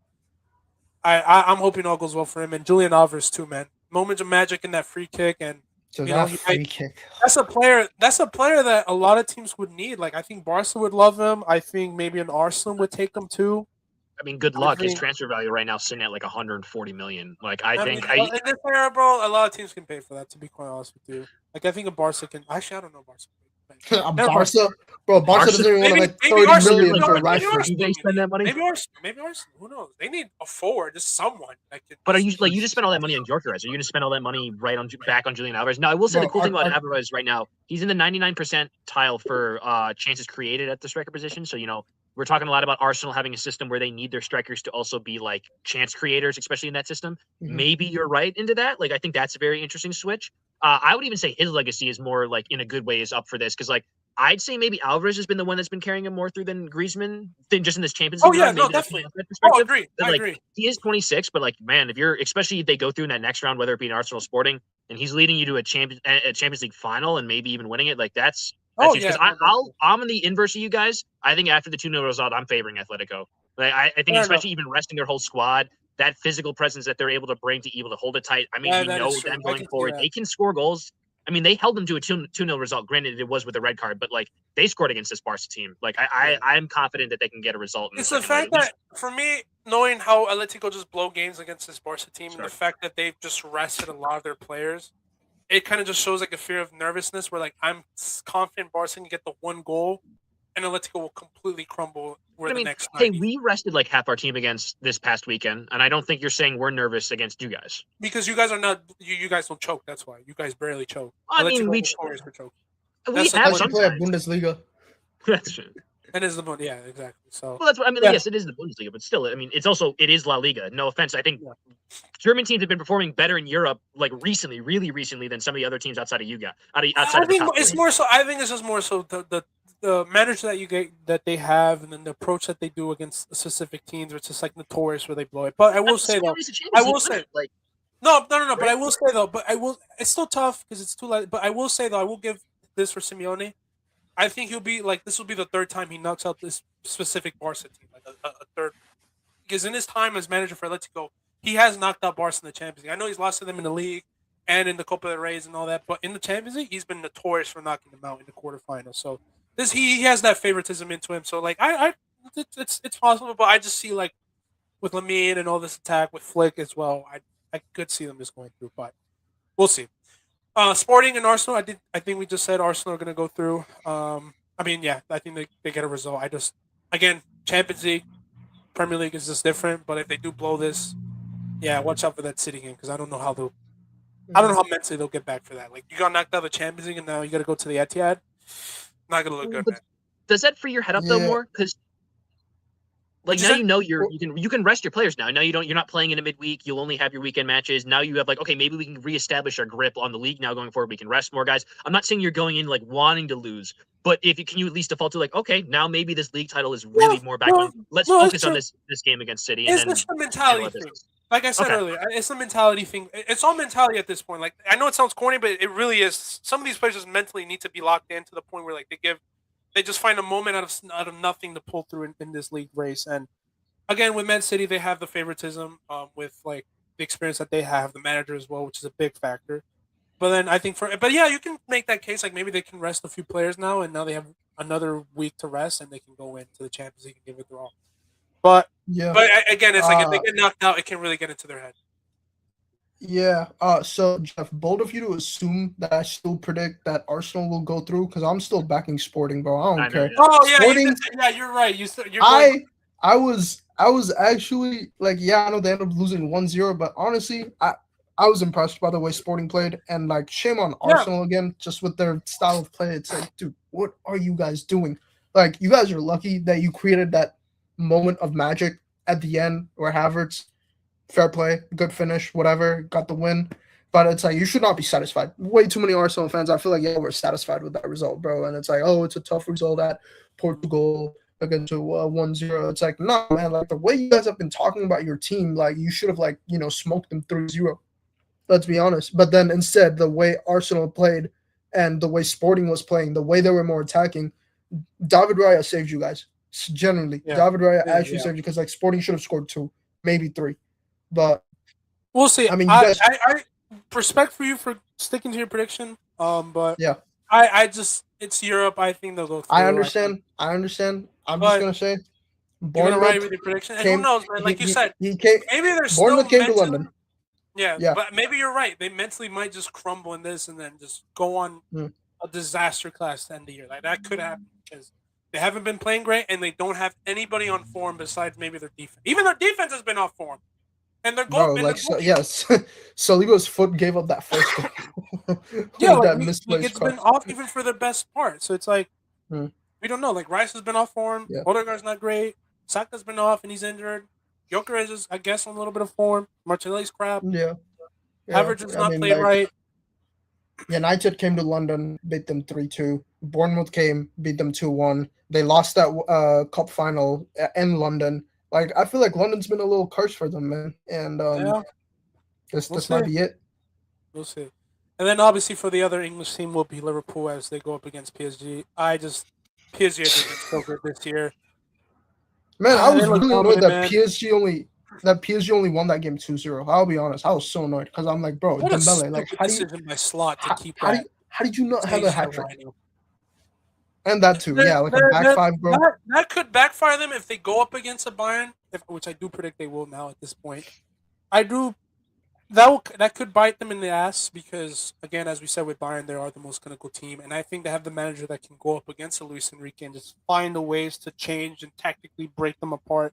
I'm hoping all goes well for him, and Julian Alvarez too, man. Moments of magic in that free kick, and kick. That's a player that a lot of teams would need. Like, I think Barca would love him. I think maybe an Arsenal would take him too. I mean, good luck. His transfer value right now is sitting at like 140 million. Like, I think in this era, bro, a lot of teams can pay for that. To be quite honest with you, like, I think a Barca can. Actually, I don't know Barca. Barca doesn't even want like 30 million for Rashford. Do they spend that money? Maybe Arsenal. Who knows? They need a forward, just someone. But are you like, you just spent all that money on Gyökeres? Are you going to spend all that money back on Julian Alvarez? Now, I will say the cool thing about Alvarez right now, he's in the 99 percentile for chances created at the striker position. So, we're talking a lot about Arsenal having a system where they need their strikers to also be like chance creators, especially in that system. Mm-hmm. Maybe you're right into that. Like, I think that's a very interesting switch. I would even say his legacy is more like, in a good way, is up for this, because like I'd say maybe Alvarez has been the one that's been carrying him more through than Griezmann, than just in this Champions League. Oh yeah, no, definitely. I agree. I agree. He is 26, but like, man, especially if they go through in that next round, whether it be an Arsenal Sporting, and he's leading you to a Champions League final and maybe even winning it, like that's because I'm in the inverse of you guys. I think after the 2-0 result, I'm favoring Atletico. Like, I think especially even resting their whole squad, that physical presence that they're able to bring to able to hold it tight. I mean, we know them going forward. They can score goals. I mean, they held them to a 2-0 result. Granted, it was with a red card, but like they scored against this Barca team. Like I'm confident that they can get a result. It's the fact that, for me, knowing how Atletico just blow games against this Barca team, and the fact that they've just rested a lot of their players, it kind of just shows like a fear of nervousness. Where like I'm confident Barca can get the one goal, and Atletico will completely crumble. The next 90. Hey, we rested like half our team against this past weekend, and I don't think you're saying we're nervous against you guys. Because you guys are not. You guys don't choke. That's why you guys barely choke. I mean, we choke. We have some play at Bundesliga. That's true. That is the one. Yeah, exactly. So. Well, that's what I mean. Yeah. Yes, it is the Bundesliga, but still, I mean, it is La Liga. No offense. I think German teams have been performing better in Europe, like recently, really recently, than some of the other teams outside of Yuga. I think it's more so. I think it's just more so the manager that you get, that they have, and then the approach that they do against specific teams, it's just like notorious where they blow it. But I will say though, no. But I will say though, it's still tough because it's too late. But I will say though, I will give this for Simeone. I think he'll be like, this will be the third time he knocks out this specific Barca team, like a third. Because in his time as manager for Atletico, he has knocked out Barca in the Champions League. I know he's lost to them in the league and in the Copa del Rey and all that, but in the Champions League, he's been notorious for knocking them out in the quarterfinals. So he has that favoritism into him. So like it's possible, but I just see like with Lamine and all this attack with Flick as well, I could see them just going through, but we'll see. Sporting and Arsenal, I think we just said Arsenal are going to go through. I think they get a result. Again, Champions League, Premier League is just different, but if they do blow this, watch out for that City game, because I don't know how I don't know how mentally they'll get back for that. Like you got knocked out of the Champions League and now you got to go to the Etihad. Not gonna look good, But man. does that free your head up though Yeah. more? Because What'd you now say? you know Well, you can rest your players now. Now you're not playing in a midweek. You'll only have your weekend matches. Now you have like, okay, maybe we can reestablish our grip on the league now going forward. We can rest more guys. I'm not saying you're going in like wanting to lose, but if you can you at least default to like, okay, now maybe this league title is No, really more back no, on. Let's no. It's focus on true. this game against City and It's then just a handle mentality our thing. business. Like I said Okay. earlier, it's a mentality thing. It's all mentality at this point. Like I know it sounds corny, but it really is. Some of these players just mentally need to be locked in to the point where like they just find a moment out of nothing to pull through in this league race. And again, with Man City, they have the favoritism with like the experience that they have, the manager as well, which is a big factor. But then I think but yeah, you can make that case. Like maybe they can rest a few players now, and now they have another week to rest, and they can go into the Champions League and give it their all. But yeah. again, it's like if they Uh, get knocked out, it can really get into their head. yeah. So Jeff, bold of you to assume that I still predict that Arsenal will go through because I'm still backing Sporting, bro. I I don't know. care. Yeah. Oh yeah, Sporting. yeah, you're right. You're going. I was actually like, yeah, I know they ended up losing 1-0, but honestly, I was impressed by the way Sporting played, and like shame on Yeah, Arsenal again, just with their style of play. It's like, dude, what are you guys doing? Like, you guys are lucky that you created that moment of magic at the end where Havertz, fair play, good finish, whatever, got the win. But it's like you should not be satisfied. Way too many Arsenal fans. I feel like yeah, we're satisfied with that result, bro. And it's like, oh, it's a tough result at Portugal against a 1-0. It's like, no, man, like the way you guys have been talking about your team, like you should have like, smoked them 3-0. Let's be honest. But then instead, the way Arsenal played and the way Sporting was playing, the way they were more attacking, David Raya saved you guys. Genuinely, yeah, David Raya yeah, actually yeah. saved you because like Sporting should have scored 2, maybe 3. But We'll see. I mean, you guys, I respect for you for sticking to your prediction. But yeah, I just it's Europe. I think they'll go I through. understand. I understand. I'm just But gonna say, you're gonna ride Bournemouth with your prediction, and who came. knows, man? Like you said, He came. maybe they're still Bournemouth came to mentally. London. Yeah, Yeah. but maybe you're right. They mentally might just crumble in this and then just go on Mm. a disaster class to end the year. Like that could happen because they haven't been playing great and they don't have anybody on form besides maybe their defense. Even their defense has been off form, and their goal. Bro, And like their so, goal yes, Saliba's foot gave up that first goal yeah, with that like misplaced it's been cross. off even for the best part. So it's like Mm. we don't know. Like Rice has been off form. Yeah. Odegaard's not great. Saka's been off and he's injured. Joker is just, I guess, on a little bit of form. Martinelli's crap. Yeah, yeah. Havertz has I not mean, played like right. United came to London, beat them 3-2. Bournemouth came, beat them 2-1. They lost that cup final in London. Like I feel like London's been a little curse for them, man. And Yeah, we'll this see. might be it. We'll see. And then obviously for the other English team will be Liverpool as they go up against PSG. PSG has been so good this year. Man, I They was look really annoyed dominant, that man. PSG only won that game 2-0. I'll be honest. I was so annoyed because I'm like, bro, What a Dembele, like stupid decision by Slot to keep how that did you not have a hat trick? lineup. And that too, yeah, like a back five, bro. That could backfire them if they go up against a Bayern, which I do predict they will now at this point. I do. That could bite them in the ass because, again, as we said with Bayern, they are the most clinical team, and I think they have the manager that can go up against a Luis Enrique and just find the ways to change and tactically break them apart.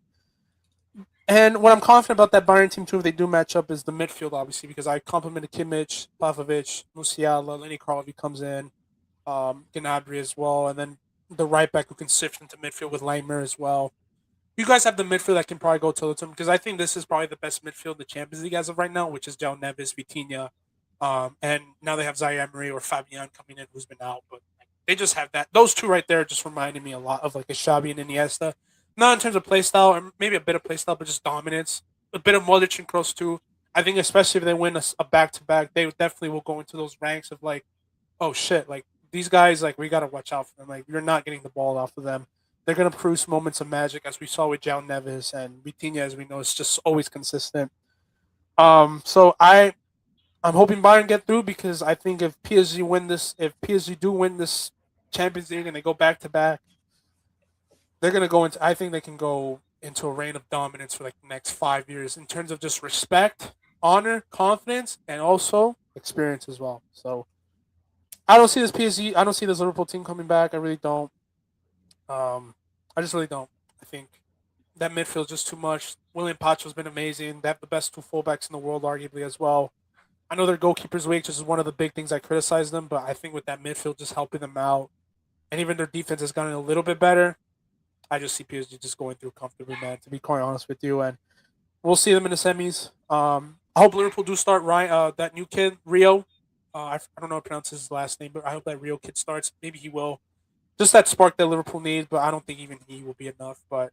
And what I'm confident about that Bayern team too, if they do match up, is the midfield, obviously, because I complimented Kimmich, Pavlovic, Musiala, Lenny Karlovy comes in, Gnabry as well, and then the right back who can sift into midfield with Leimer as well. You guys have the midfield that can probably go toe to toe because I think this is probably the best midfield the Champions League as of right now, which is João Neves, Vitinha, and now they have Zaire Emery or Fabian coming in who's been out, but they just have that. Those two right there just reminded me a lot of like a Xavi and Iniesta. Not in terms of play style, or maybe a bit of play style, but just dominance. A bit of Modric and Kroos too. I think especially if they win a back to back, they definitely will go into those ranks of like, oh shit, like these guys, like we gotta watch out for them. Like you're not getting the ball off of them. They're gonna produce moments of magic as we saw with João Neves and Vitinha, as we know, is just always consistent. So I'm hoping Bayern get through because I think if PSG do win this Champions League and they go back to back, they're gonna go into. I think they can go into a reign of dominance for like the next 5 years in terms of just respect, honor, confidence, and also experience as well. So I don't see this PSG. I don't see this Liverpool team coming back. I really don't. I just really don't. I think that midfield is just too much. William Pacho's been amazing. They have the best two fullbacks in the world, arguably as well. I know their goalkeeper's weak, which is one of the big things I criticize them, but I think with that midfield just helping them out, and even their defense has gotten a little bit better, I just see PSG just going through comfortably, man, to be quite honest with you. And we'll see them in the semis. I hope Liverpool do start that new kid, Rio. I don't know how to pronounce his last name, but I hope that Rio kid starts. Maybe he will. Just that spark that Liverpool needs, but I don't think even he will be enough. But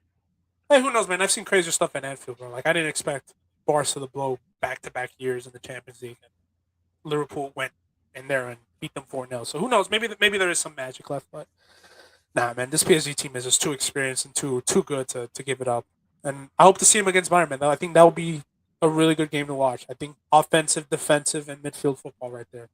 hey, who knows, man? I've seen crazier stuff at Anfield, bro. Like, I didn't expect Barca to blow back-to-back years in the Champions League. And Liverpool went in there and beat them 4-0. So who knows? Maybe there is some magic left, but nah, man. This PSG team is just too experienced and too good to give it up. And I hope to see him against Bayern, man. I think that will be a really good game to watch. I think offensive, defensive, and midfield football right there.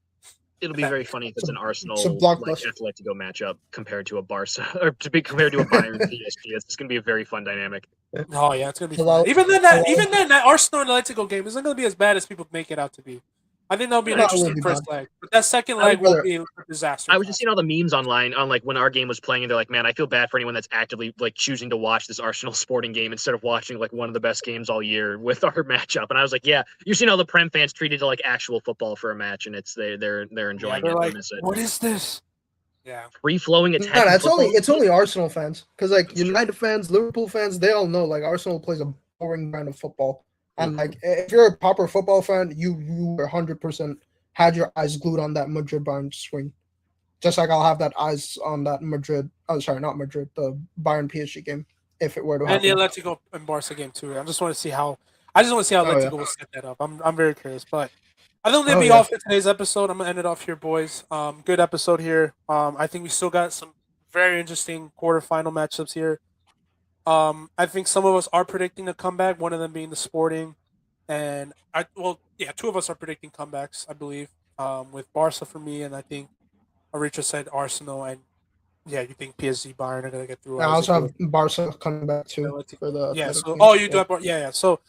It'll be very funny if it's an Arsenal it's a like blockbuster. Atletico matchup compared to a Barca or to be compared to a Bayern PSG. It's going to be a very fun dynamic. Oh yeah, it's gonna be Hello? fun. Even then, that Arsenal and Atletico game isn't gonna be as bad as people make it out to be. I think that'll be an No, it won't interesting be first bad. leg, but that second leg will rather- be a disaster. I was just seeing all the memes online on like when our game was playing, and they're like, "Man, I feel bad for anyone that's actively like choosing to watch this Arsenal Sporting game instead of watching like one of the best games all year with our matchup." And I was like, "Yeah, you're seeing all the Prem fans treated to like actual football for a match, and they're enjoying they're it. like, They miss it. what is this? Yeah, Free flowing No, attacking. it's only Arsenal fans because like United fans, Liverpool fans, they all know like Arsenal plays a boring brand of football, and like if you're a proper football fan, you 100% had your eyes glued on that Madrid Bayern swing, just like I'll have that eyes on that Madrid. Oh, sorry, not Madrid, the Bayern PSG game if it were to and happen. the Atletico and Barca game too. I just want to see how Atletico will set that up. I'm very curious, but I think that'll be all for today's episode. I'm gonna end it off here, boys. Good episode here. I think we still got some very interesting quarterfinal matchups here. I think some of us are predicting a comeback. One of them being the Sporting, and two of us are predicting comebacks. I believe. With Barca for me, and I think Aricha said Arsenal, and yeah, you think PSG Bayern are gonna get through. I also have Barca coming back too for the yeah. Atletico So game. you do have yeah. So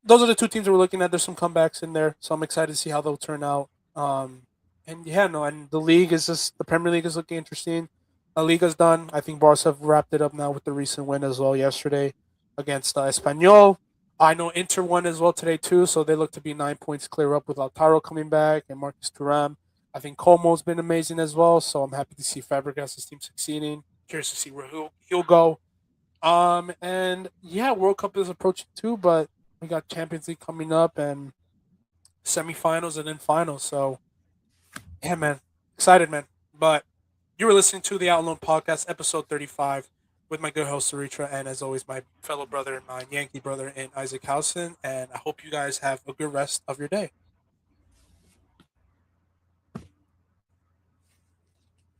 those are the two teams that we're looking at. There's some comebacks in there, so I'm excited to see how they'll turn out. And the league is the Premier League is looking interesting. La Liga's done. I think Barca have wrapped it up now with the recent win as well yesterday against Espanyol. I know Inter won as well today too, so they look to be 9 points clear up with Lautaro coming back and Marcus Thuram. I think Como's been amazing as well, so I'm happy to see Fabregas' team succeeding. Curious to see where he'll go. And yeah, World Cup is approaching too, but we got Champions League coming up and semifinals and then finals. So yeah, man, excited, man. But you were listening to the Outlook Podcast, episode 35, with my good host Saritra, and as always, my fellow brother and my Yankee brother in Isaac Housen. And I hope you guys have a good rest of your day.